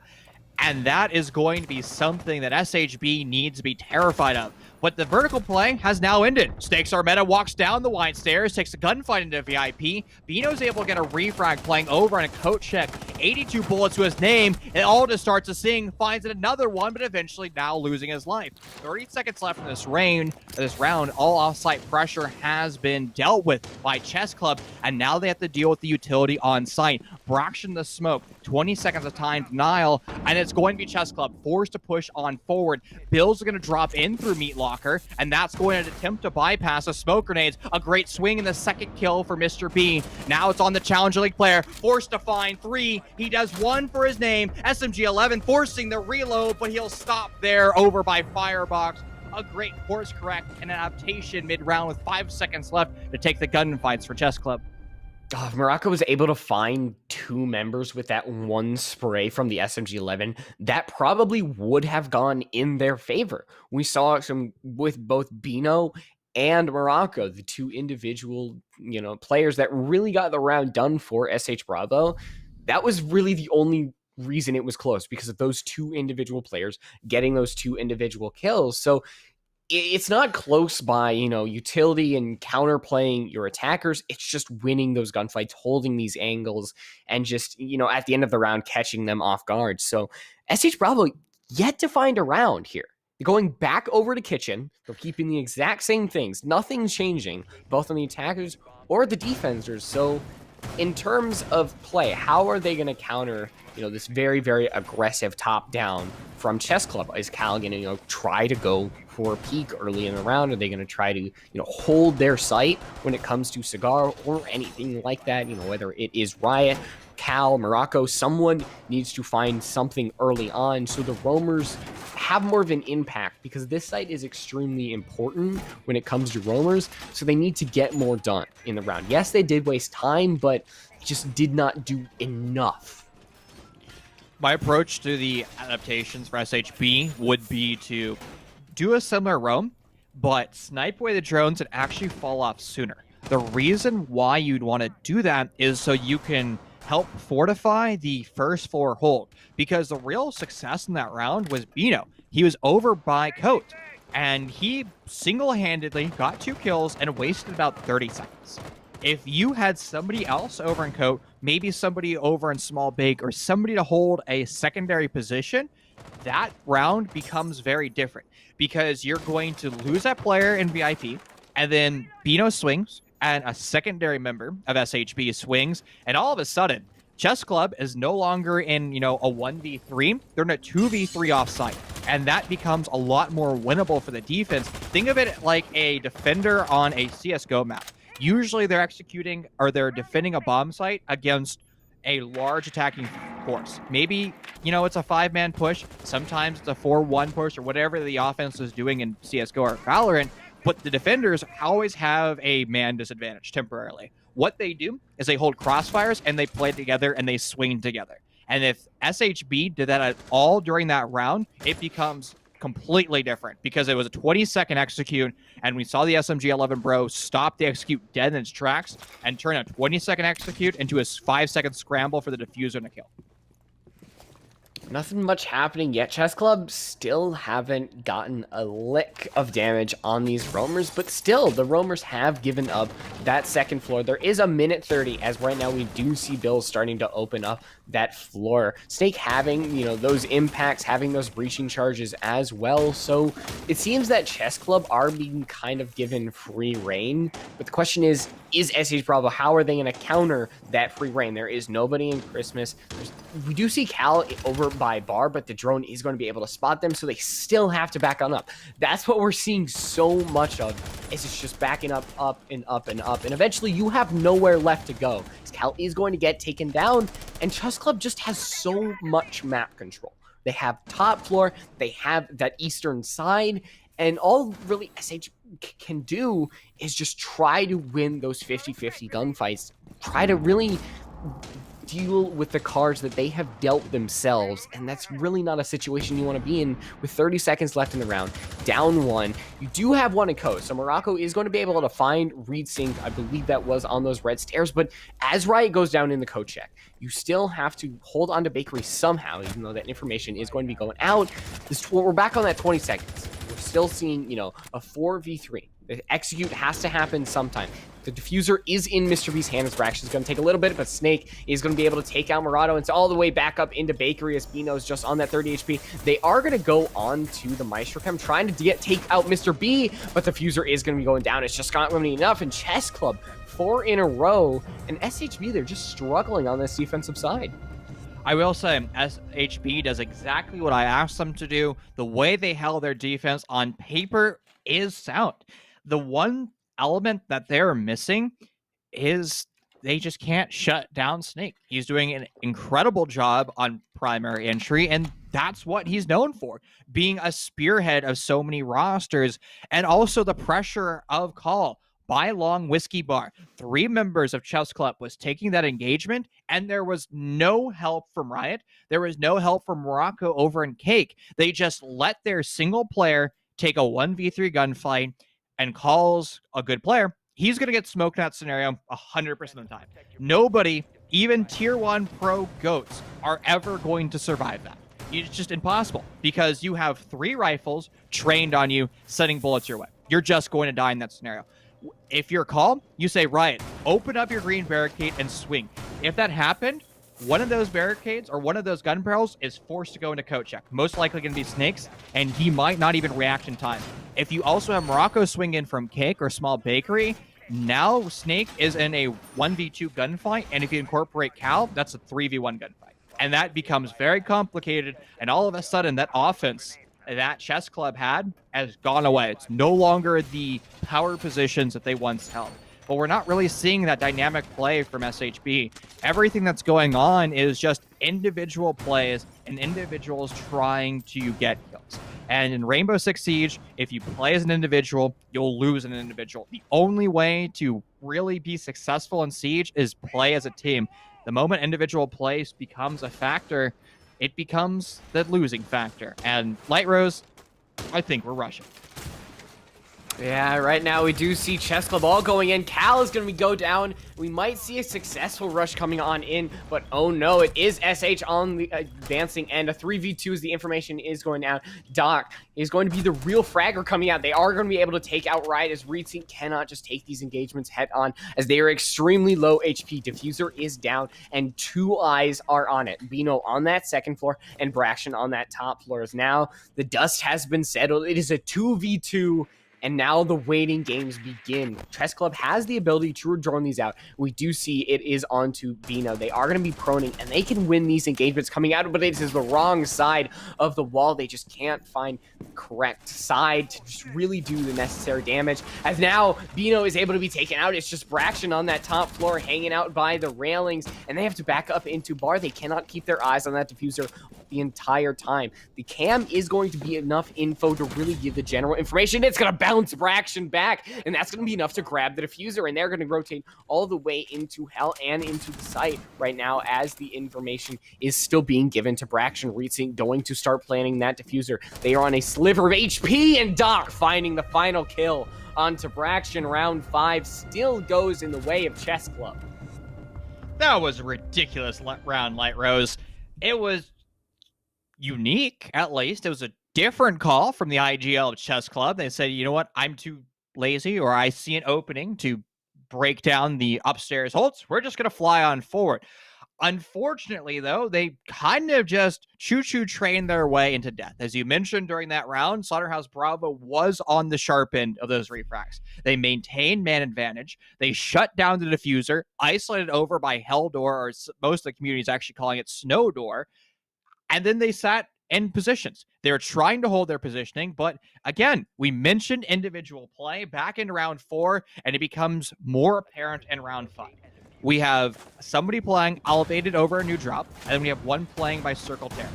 and that is going to be something that SHB needs to be terrified of. But the vertical play has now ended. Snakes Armetta walks down the wide stairs, takes a gunfight into VIP. Bino's able to get a refrag playing over on a coat check. 82 bullets to his name, and all just starts to sing, finds another one, but eventually now losing his life. 30 seconds left in this round. All off-site pressure has been dealt with by Chess Club, and now they have to deal with the utility on site. Braxton the smoke, 20 seconds of time denial, and it's going to be Chess Club forced to push on forward. Bills are going to drop in through Meat Locker, and that's going to attempt to bypass the smoke grenades. A great swing in the second kill for Mr. B. Now it's on the Challenger League player, forced to find 3. He does 1 for his name. SMG-11 forcing the reload, but he'll stop there over by Firebox. A great course correct and an adaptation mid-round with 5 seconds left to take the gunfights for Chess Club. Morocco was able to find 2 members with that 1 spray from the SMG-11. That probably would have gone in their favor. We saw some with both Bino and Morocco, the 2 individual, players that really got the round done for SH Bravo. That was really the only reason it was close, because of those 2 individual players getting those 2 individual kills. So it's not close by, utility and counterplaying your attackers. It's just winning those gunfights, holding these angles, and just, at the end of the round, catching them off guard. So SH Bravo yet to find a round here. Going back over to Kitchen, they're keeping the exact same things. Nothing's changing, both on the attackers or the defenders. So in terms of play, how are they going to counter, this very, very aggressive top-down from Chess Club? Is Cal going to, try to go for a peak early in the round? Are they going to try to, hold their sight when it comes to Cigar or anything like that? Whether it is Riot, Cal, Morocco, someone needs to find something early on so the roamers have more of an impact, because this site is extremely important when it comes to roamers, so they need to get more done in the round. Yes, they did waste time, but just did not do enough. My approach to the adaptations for SHB would be to do a similar roam, but snipe away the drones and actually fall off sooner. The reason why you'd want to do that is so you can help fortify the first floor hold, because the real success in that round was Bino. He was over by Coat, and he single-handedly got 2 kills and wasted about 30 seconds. If you had somebody else over in Coat, maybe somebody over in Small Bake, or somebody to hold a secondary position, that round becomes very different, because you're going to lose that player in VIP, and then Bino swings, and a secondary member of SHB swings, and all of a sudden, Chess Club is no longer in, a 1v3. They're in a 2v3 offsite, and that becomes a lot more winnable for the defense. Think of it like a defender on a CSGO map. Usually they're defending a bomb site against a large attacking force. Maybe, it's a 5-man push. Sometimes it's a 4-1 push, or whatever the offense is doing in CSGO or Valorant. But the defenders always have a man disadvantage temporarily. What they do is they hold crossfires and they play together and they swing together. And if SHB did that at all during that round, it becomes completely different, because it was a 20-second execute, and we saw the SMG-11 bro stop the execute dead in its tracks and turn a 20-second execute into a 5-second scramble for the diffuser and a kill. Nothing much happening yet. Chess Club still haven't gotten a lick of damage on these roamers, but still, the roamers have given up that second floor. There is a minute 30, as right now we do see Bills starting to open up that floor. Snake having, those impacts, having those breaching charges as well. So it seems that Chess Club are being kind of given free reign, but the question is SH Bravo, how are they going to counter that free reign? There is nobody in Christmas. We do see Cal over by Bar, but the drone is going to be able to spot them, so they still have to back on up. That's what we're seeing so much of, is it's just backing up, up, and up, and up, and eventually you have nowhere left to go. Cal is going to get taken down, and Chess Club just has so much map control. They have top floor, they have that eastern side, and all really SH can do is just try to win those 50-50 gunfights, try to really deal with the cards that they have dealt themselves, and that's really not a situation you want to be in with 30 seconds left in the round. Down 1. You do have 1 in coast, so Morocco is going to be able to find Reed Sync. I believe that was on those red stairs, but as Riot goes down in the code check, you still have to hold on to Bakery somehow, even though that information is going to be going out. We're back on that 20 seconds. still seeing, you know, a 4v3. The execute has to happen sometime. The diffuser is in Mr. B's hand. As Braxton's going to take a little bit, but Snake is going to be able to take out Murado. And it's all the way back up into Bakery as Bino's just on that 30 HP. They are going to go on to the Maestro Chem, trying to take out Mr. B, but the diffuser is going to be going down. It's just not going to be enough. And Chess Club, 4 in a row. And SHB, they're just struggling on this defensive side. I will say, SHB does exactly what I asked them to do. The way they held their defense on paper is sound. The one element that they're missing is they just can't shut down Snake. He's doing an incredible job on primary entry, and that's what he's known for, being a spearhead of so many rosters, and also the pressure of call by Long Whiskey Bar. 3 members of Chess Club was taking that engagement, and there was no help from Riot. There was no help from Morocco over in Cake. They just let their single player take a 1v3 gunfight, and Call's a good player. He's going to get smoked in that scenario 100% of the time. Nobody, even tier 1 pro GOATs, are ever going to survive that. It's just impossible, because you have 3 rifles trained on you, sending bullets your way. You're just going to die in that scenario. If you're Call, you say, Riot, open up your green barricade and swing. If that happened, one of those barricades or one of those gun barrels is forced to go into coat check. Most likely going to be Snake's, and he might not even react in time. If you also have Morocco swing in from Cake or Small Bakery, now Snake is in a 1v2 gunfight, and if you incorporate Cal, that's a 3v1 gunfight. And that becomes very complicated, and all of a sudden that offense that Chess Club had has gone away. It's no longer the power positions that they once held. But we're not really seeing that dynamic play from SHB. Everything that's going on is just individual plays and individuals trying to get kills. And in Rainbow Six Siege, if you play as an individual, you'll lose an individual. The only way to really be successful in Siege is play as a team. The moment individual plays becomes a factor, it becomes the losing factor. And Light Rose, I think we're rushing. Yeah, right now we do see Chess Club all going in. Cal is going to go down. We might see a successful rush coming on in, but oh no, it is SH on the advancing end. A 3v2 as the information is going out. Doc is going to be the real fragger coming out. They are going to be able to take out Riot, as Reetsync cannot just take these engagements head on, as they are extremely low HP. Diffuser is down, and 2 eyes are on it. Bino on that second floor, and Braxton on that top floor. As now the dust has been settled. It is a 2v2. And now the waiting games begin. Chess Club has the ability to drone these out. We do see it is onto Bino. They are going to be proning, and they can win these engagements coming out, but it is the wrong side of the wall. They just can't find the correct side to just really do the necessary damage. As now Bino is able to be taken out. It's just Braxton on that top floor hanging out by the railings, and they have to back up into bar. They cannot keep their eyes on that diffuser the entire time. The cam is going to be enough info to really give the general information. It's going to bounce Braxton back, and that's going to be enough to grab the diffuser, and they're going to rotate all the way into hell and into the site right now as the information is still being given to Braxton. Reetsync going to start planning that diffuser. They are on a sliver of HP, and Doc finding the final kill onto Braxton. Round 5 still goes in the way of Chess Club. That was a ridiculous round, Light Rose. It was unique, at least. It was a different call from the IGL of Chess Club. They said, you know what, I'm too lazy, or I see an opening to break down the upstairs holds. We're just going to fly on forward. Unfortunately, though, they kind of just choo-choo trained their way into death. As you mentioned during that round, Slaughterhouse Bravo was on the sharp end of those refracts. They maintained man advantage. They shut down the diffuser, isolated over by Hell Door, or most of the community is actually calling it Snow Door. And then they sat in positions. They're trying to hold their positioning, but again, we mentioned individual play back in round 4, and it becomes more apparent in round 5. We have somebody playing elevated over a new drop, and then we have one playing by circle tear.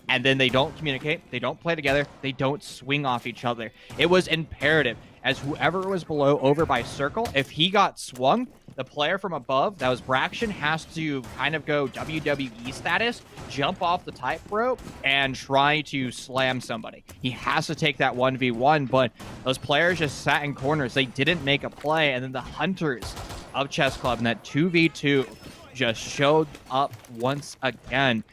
And then they don't communicate, they don't play together, they don't swing off each other. It was imperative, as whoever was below over by circle, if he got swung, the player from above, that was Braxton, has to kind of go WWE status, jump off the tightrope, and try to slam somebody. He has to take that 1v1, but those players just sat in corners. They didn't make a play, and then the Hunters of Chess Club in that 2v2 just showed up once again.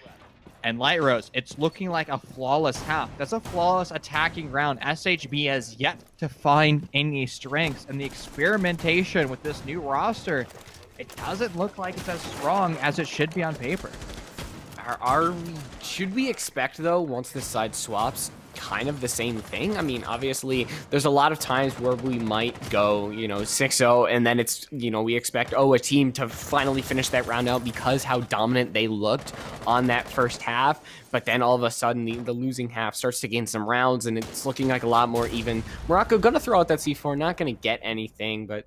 And Light Rose, it's looking like a flawless half. That's a flawless attacking round. SHB has yet to find any strengths, and the experimentation with this new roster, it doesn't look like it's as strong as it should be on paper. Should we expect, though, once this side swaps, kind of the same thing? I mean, obviously, there's a lot of times where we might go, 6-0, and then it's, we expect, a team to finally finish that round out because how dominant they looked on that first half. But then all of a sudden, the losing half starts to gain some rounds, and it's looking like a lot more even. Morocco going to throw out that C4, not going to get anything, but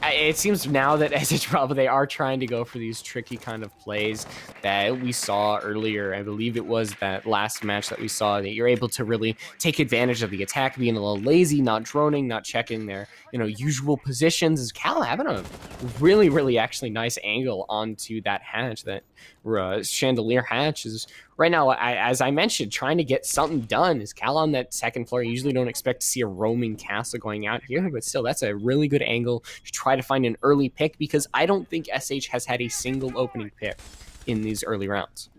it seems now that SH Bravo, they are trying to go for these tricky kind of plays that we saw earlier. I believe it was that last match that we saw, that you're able to really take advantage of the attack being a little lazy, not droning, not checking their usual positions. Is Cal having a really, really actually nice angle onto that hatch, that chandelier hatch is right now, as I mentioned, trying to get something done. Is Cal on that second floor? You usually don't expect to see a roaming castle going out here, but still, that's a really good angle to try to find an early pick, because I don't think SH has had a single opening pick in these early rounds.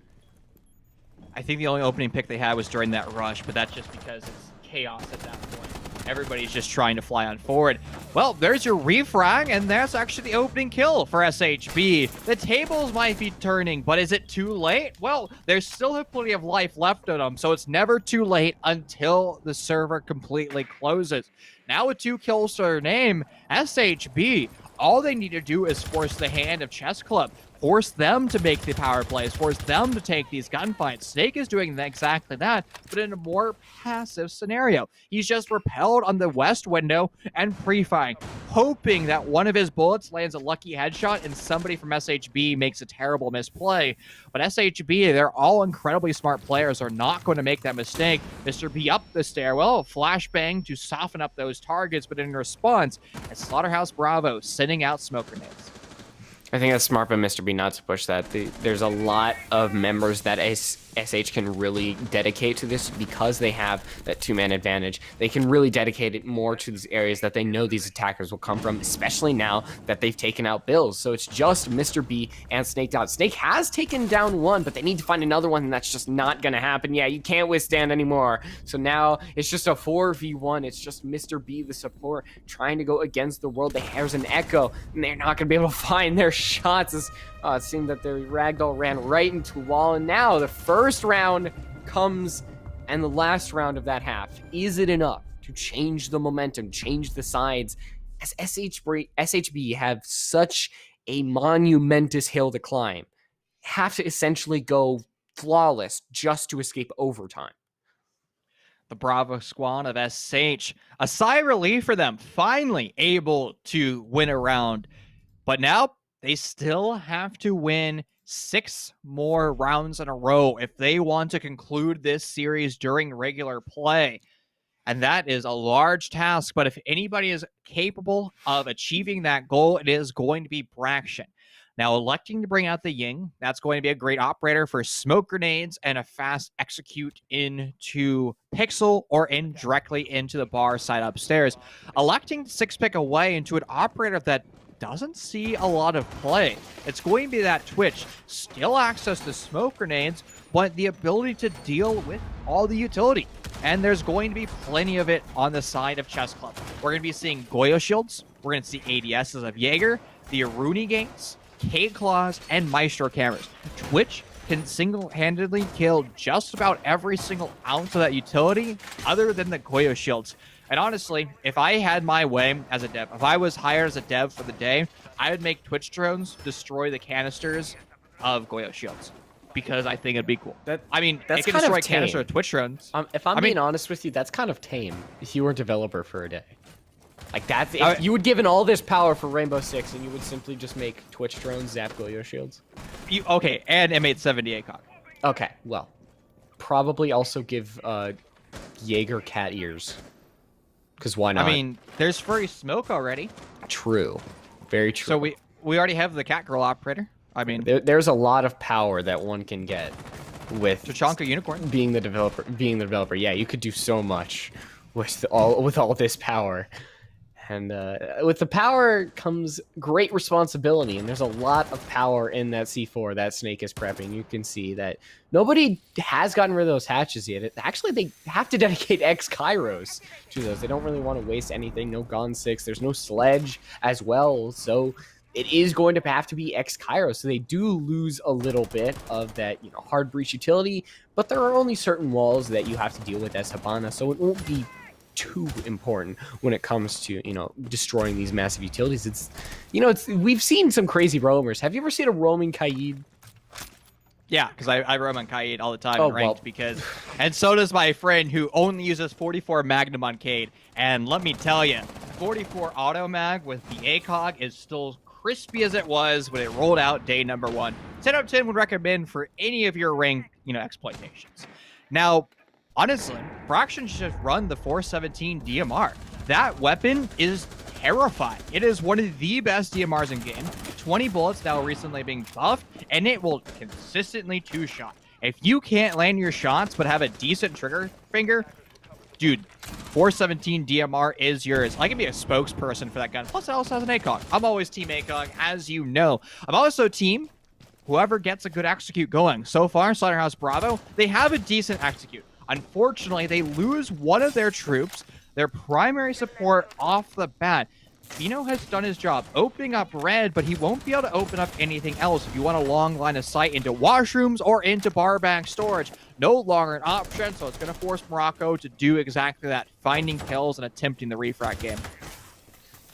I think the only opening pick they had was during that rush, but that's just because it's chaos at that point. Everybody's just trying to fly on forward. Well, there's your refrag, and that's actually the opening kill for SHB. The tables might be turning, but is it too late? Well, there's still plenty of life left in them, so it's never too late until the server completely closes. Now with 2 kills to their name, SHB, all they need to do is force the hand of Chess Club. Force them to make the power plays, force them to take these gunfights. Snake is doing exactly that, but in a more passive scenario. He's just repelled on the west window and pre-firing, hoping that one of his bullets lands a lucky headshot and somebody from SHB makes a terrible misplay. But SHB, they're all incredibly smart players, are not going to make that mistake. Mr. B up the stairwell, flashbang to soften up those targets, but in response, it's Slaughterhouse Bravo sending out smoke grenades. I think that's smart by Mr. B not to push that. There's a lot of members that SH can really dedicate to this because they have that 2-man advantage. They can really dedicate it more to these areas that they know these attackers will come from, especially now that they've taken out Bills. So it's just Mr. B and Snake down. Snake has taken down one, but they need to find another one, and that's just not going to happen. Yeah, you can't withstand anymore. So now it's just a 4v1. It's just Mr. B, the support, trying to go against the world. There's an echo, and they're not going to be able to find their shots. It seemed that their ragdoll ran right into a wall, and now the first round comes, and the last round of that half. Is it enough to change the momentum, change the sides, as SHB have such a monumentous hill to climb, have to essentially go flawless just to escape overtime? The Bravo squad of SH, a sigh of relief for them, finally able to win a round. But now they still have to win 6 more rounds in a row if they want to conclude this series during regular play. And that is a large task, but if anybody is capable of achieving that goal, it is going to be Braxton. Now, electing to bring out the Ying, that's going to be a great operator for smoke grenades and a fast execute into Pixel or directly into the bar side upstairs. Electing to 6-pick away into an operator that doesn't see a lot of play. It's going to be that Twitch, still access to smoke grenades, but the ability to deal with all the utility. And there's going to be plenty of it on the side of Chess Club. We're going to be seeing Goyo shields. We're going to see ADSs of Jaeger, the Aruni gates, K-Claws, and Maestro cameras. Twitch can single-handedly kill just about every single ounce of that utility other than the Goyo shields. And honestly, if I had my way as a dev, if I was hired as a dev for the day, I would make Twitch drones destroy the canisters of Goyo shields, because I think it'd be cool. That's it can kind destroy of tame. canister of Twitch drones. If I'm being honest with you, that's kind of tame if you were a developer for a day. Like, that's if you would given all this power for Rainbow Six, and you would simply just make Twitch drones zap Goyo shields. Okay, and M870 ACOG. Okay, well, probably also give Jaeger cat ears. Because why not? I mean, there's furry smoke already. True. Very true. So we already have the cat girl operator. I mean, there's a lot of power that one can get with Tachanka Unicorn being the developer. Yeah, you could do so much with all this power. And with the power comes great responsibility, and there's a lot of power in that C4 that Snake is prepping. You can see that nobody has gotten rid of those hatches yet. Actually, they have to dedicate X Kairos to those. They don't really want to waste anything. No Gon 6. There's no Sledge as well, so it is going to have to be X Kairos. So they do lose a little bit of that, hard breach utility, but there are only certain walls that you have to deal with as Hibana, so it won't be too important when it comes to destroying these massive utilities. It's we've seen some crazy roamers. Have you ever seen a roaming Kaid? Yeah, because I roam on Kaid all the time in ranked and so does my friend who only uses 44 Magnum on Kaid. And let me tell you, 44 auto mag with the ACOG is still crispy as it was when it rolled out day number 1. 10 out of 10 would recommend for any of your ranked exploitations. Now, honestly, Fraction should run the 417 DMR. That weapon is terrifying. It is one of the best DMRs in game. 20 bullets now recently being buffed, and it will consistently 2-shot. If you can't land your shots but have a decent trigger finger, dude, 417 DMR is yours. I can be a spokesperson for that gun. Plus, it also has an ACOG. I'm always team ACOG, as you know. I'm also team whoever gets a good execute going. So far, Slaughterhouse Bravo, they have a decent execute. Unfortunately, they lose one of their troops, their primary support off the bat. Fino has done his job opening up red, but he won't be able to open up anything else. If you want a long line of sight into washrooms or into bar bank storage, no longer an option, so it's going to force Morocco to do exactly that, finding kills and attempting the refrag game.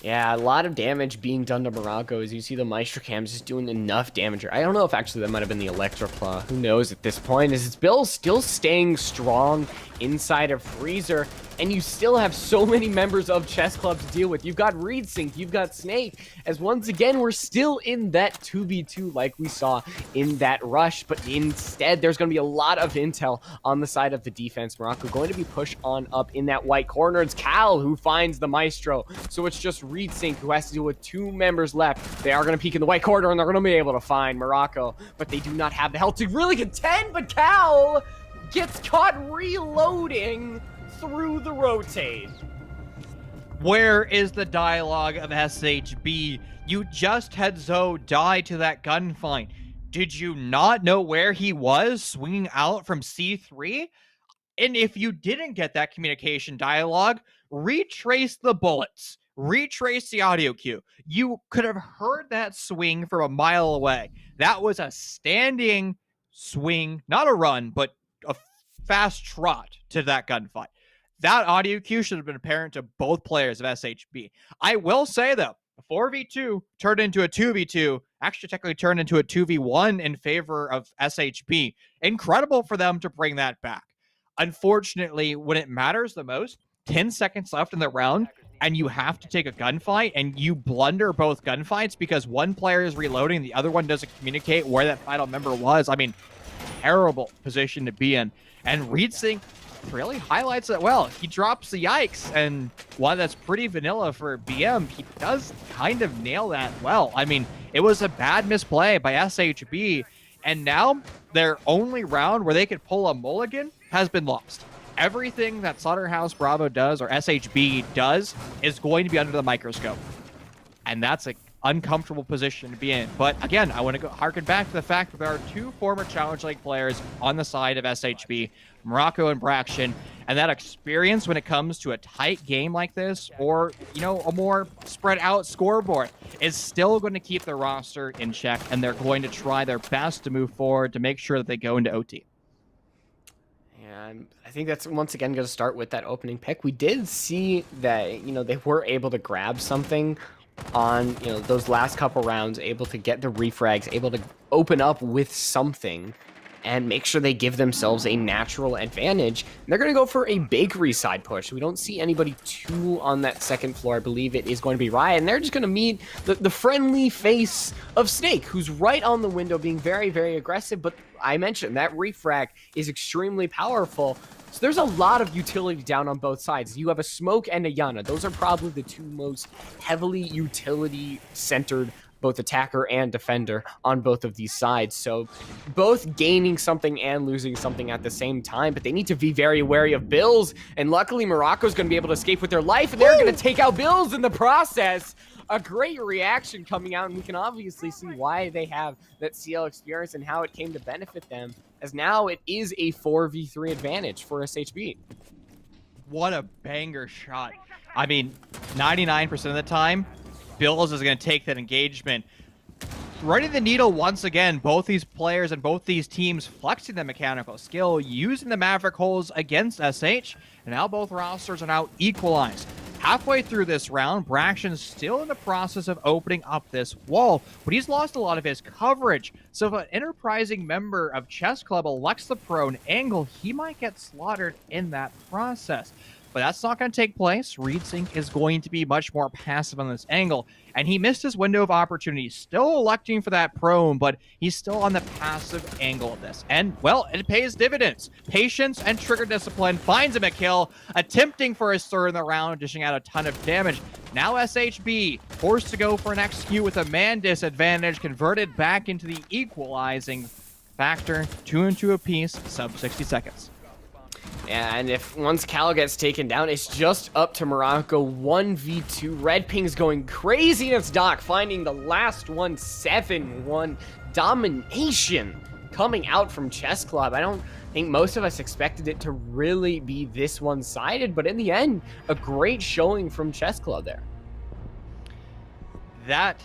Yeah, a lot of damage being done to Morocco as you see the Maestro Cams just doing enough damage. I don't know if actually that might have been the Electro Claw. Who knows at this point, as it's Bill still staying strong inside of Freezer, and you still have so many members of Chess Club to deal with. You've got Reed Sync, you've got Snake, as once again, we're still in that 2v2 like we saw in that rush, but instead, there's going to be a lot of intel on the side of the defense. Morocco going to be pushed on up in that white corner. It's Cal who finds the Maestro, so it's just Reed Sync who has to deal with 2 members left. They are going to peek in the white corner, and they're going to be able to find Morocco, but they do not have the health to really contend, but Cal gets caught reloading through the rotate. Where is the dialogue of SHB? You just had Zoe die to that gunfight. Did you not know where he was swinging out from C3? And if you didn't get that communication dialogue, retrace the bullets. Retrace the audio cue. You could have heard that swing from a mile away. That was a standing swing, not a run, but a fast trot to that gunfight. That audio cue should have been apparent to both players of SHB. I will say, though, a 4v2 turned into a 2v2, actually technically turned into a 2v1 in favor of SHB. Incredible for them to bring that back. Unfortunately, when it matters the most, 10 seconds left in the round, and you have to take a gunfight, and you blunder both gunfights because one player is reloading, the other one doesn't communicate where that final member was. I mean, terrible position to be in. And Reed Sync really highlights it well. He drops the yikes, and while that's pretty vanilla for BM, he does kind of nail that well. I mean, it was a bad misplay by SHB, and now their only round where they could pull a mulligan has been lost. Everything that Slaughterhouse Bravo does, or SHB does, is going to be under the microscope. And that's an uncomfortable position to be in. But again, I want to harken back to the fact that there are 2 former Challenge League players on the side of SHB, Morocco and Braxton, and that experience when it comes to a tight game like this, or, a more spread out scoreboard, is still going to keep their roster in check, and they're going to try their best to move forward to make sure that they go into OT. And I think that's once again going to start with that opening pick. We did see that, they were able to grab something on, those last couple rounds, able to get the refrags, able to open up with something and make sure they give themselves a natural advantage. And they're going to go for a bakery side push. We don't see anybody 2 on that second floor. I believe it is going to be Riot, and they're just going to meet the friendly face of Snake, who's right on the window being very, very aggressive. But I mentioned that refrag is extremely powerful. So there's a lot of utility down on both sides. You have a Smoke and a Yana. Those are probably the 2 most heavily utility-centered both attacker and defender on both of these sides. So both gaining something and losing something at the same time, but they need to be very wary of Bills. And luckily, Morocco's going to be able to escape with their life, and they're going to take out Bills in the process. A great reaction coming out, and we can obviously see why they have that CL experience and how it came to benefit them, as now it is a 4v3 advantage for SHB. What a banger shot. I mean, 99% of the time, Bills is going to take that engagement. Running the needle once again, both these players and both these teams flexing the mechanical skill, using the Maverick holes against SH, and now both rosters are now equalized. Halfway through this round, Braxton's still in the process of opening up this wall, but he's lost a lot of his coverage. So if an enterprising member of Chess Club elects the prone angle, he might get slaughtered in that process. But that's not going to take place. ReedSync is going to be much more passive on this angle, and he missed his window of opportunity. Still electing for that prone, but he's still on the passive angle of this. And, well, it pays dividends. Patience and trigger discipline finds him a kill, attempting for his third in the round, dishing out a ton of damage. Now SHB forced to go for an XQ with a man disadvantage, converted back into the equalizing factor. 2 and 2 apiece, sub 60 seconds. And if once Cal gets taken down, it's just up to Morocco 1v2. Red Ping's going crazy, and it's Doc finding the last one. 7-1 domination coming out from Chess Club. I don't think most of us expected it to really be this one-sided, but in the end, a great showing from Chess Club there. That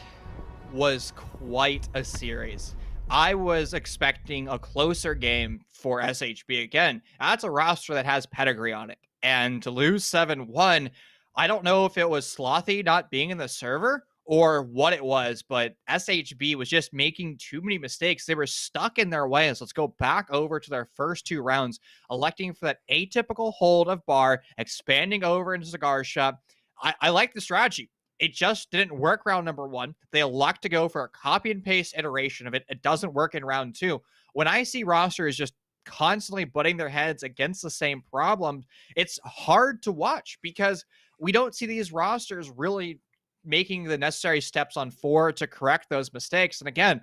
was quite a series. I was expecting a closer game for SHB again. That's a roster that has pedigree on it. And to lose 7-1, I don't know if it was Slothy not being in the server or what it was, but SHB was just making too many mistakes. They were stuck in their ways. Let's go back over to their first 2 rounds, electing for that atypical hold of bar, expanding over into Cigar Shop. I like the strategy. It just didn't work round number 1. They elect to go for a copy and paste iteration of it. It doesn't work in round 2. When I see rosters just constantly butting their heads against the same problem, it's hard to watch because we don't see these rosters really making the necessary steps on 4 to correct those mistakes. And again,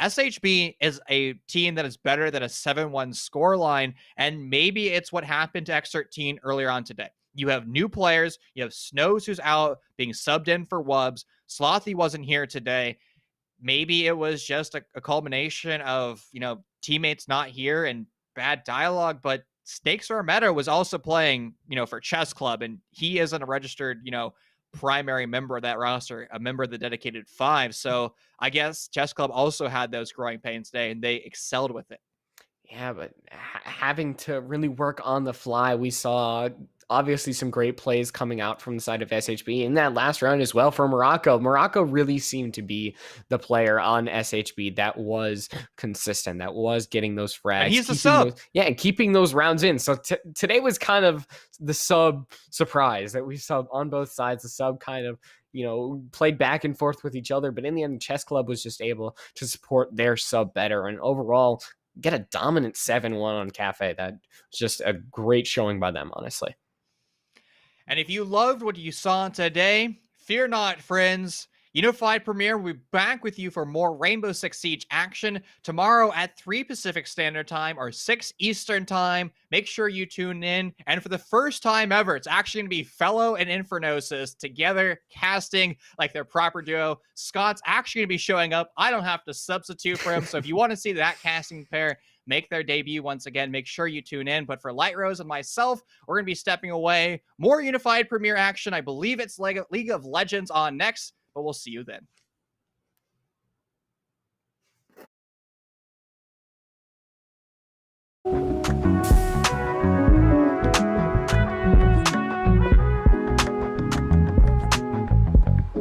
SHB is a team that is better than a 7-1 scoreline, and maybe it's what happened to X13 earlier on today. You have new players. You have Snows, who's out being subbed in for Wubs. Slothy wasn't here today. Maybe it was just a culmination of, teammates not here and bad dialogue, but Stakes Armetta was also playing, for Chess Club, and he isn't a registered, primary member of that roster, a member of the dedicated 5. So I guess Chess Club also had those growing pains today, and they excelled with it. Yeah, but having to really work on the fly, we saw obviously some great plays coming out from the side of SHB in that last round as well for Morocco. Morocco really seemed to be the player on SHB that was consistent, that was getting those frags. And he's the sub. And keeping those rounds in. So today was kind of the sub surprise that we sub on both sides. The sub kind of, played back and forth with each other. But in the end, Chess Club was just able to support their sub better. And overall, get a dominant 7-1 on Cafe. That was just a great showing by them, honestly. And if you loved what you saw today, fear not, friends. Unified Premier will be back with you for more Rainbow Six Siege action tomorrow at 3 Pacific Standard Time or 6 Eastern Time. Make sure you tune in. And for the first time ever, it's actually going to be Fellow and Infernosis together casting like their proper duo. Scott's actually going to be showing up. I don't have to substitute for him. So if you want to see that casting pair make their debut once again, make sure you tune in. But for Light Rose and myself, we're going to be stepping away. More Unified Premier action. I believe it's League of Legends on next, but we'll see you then.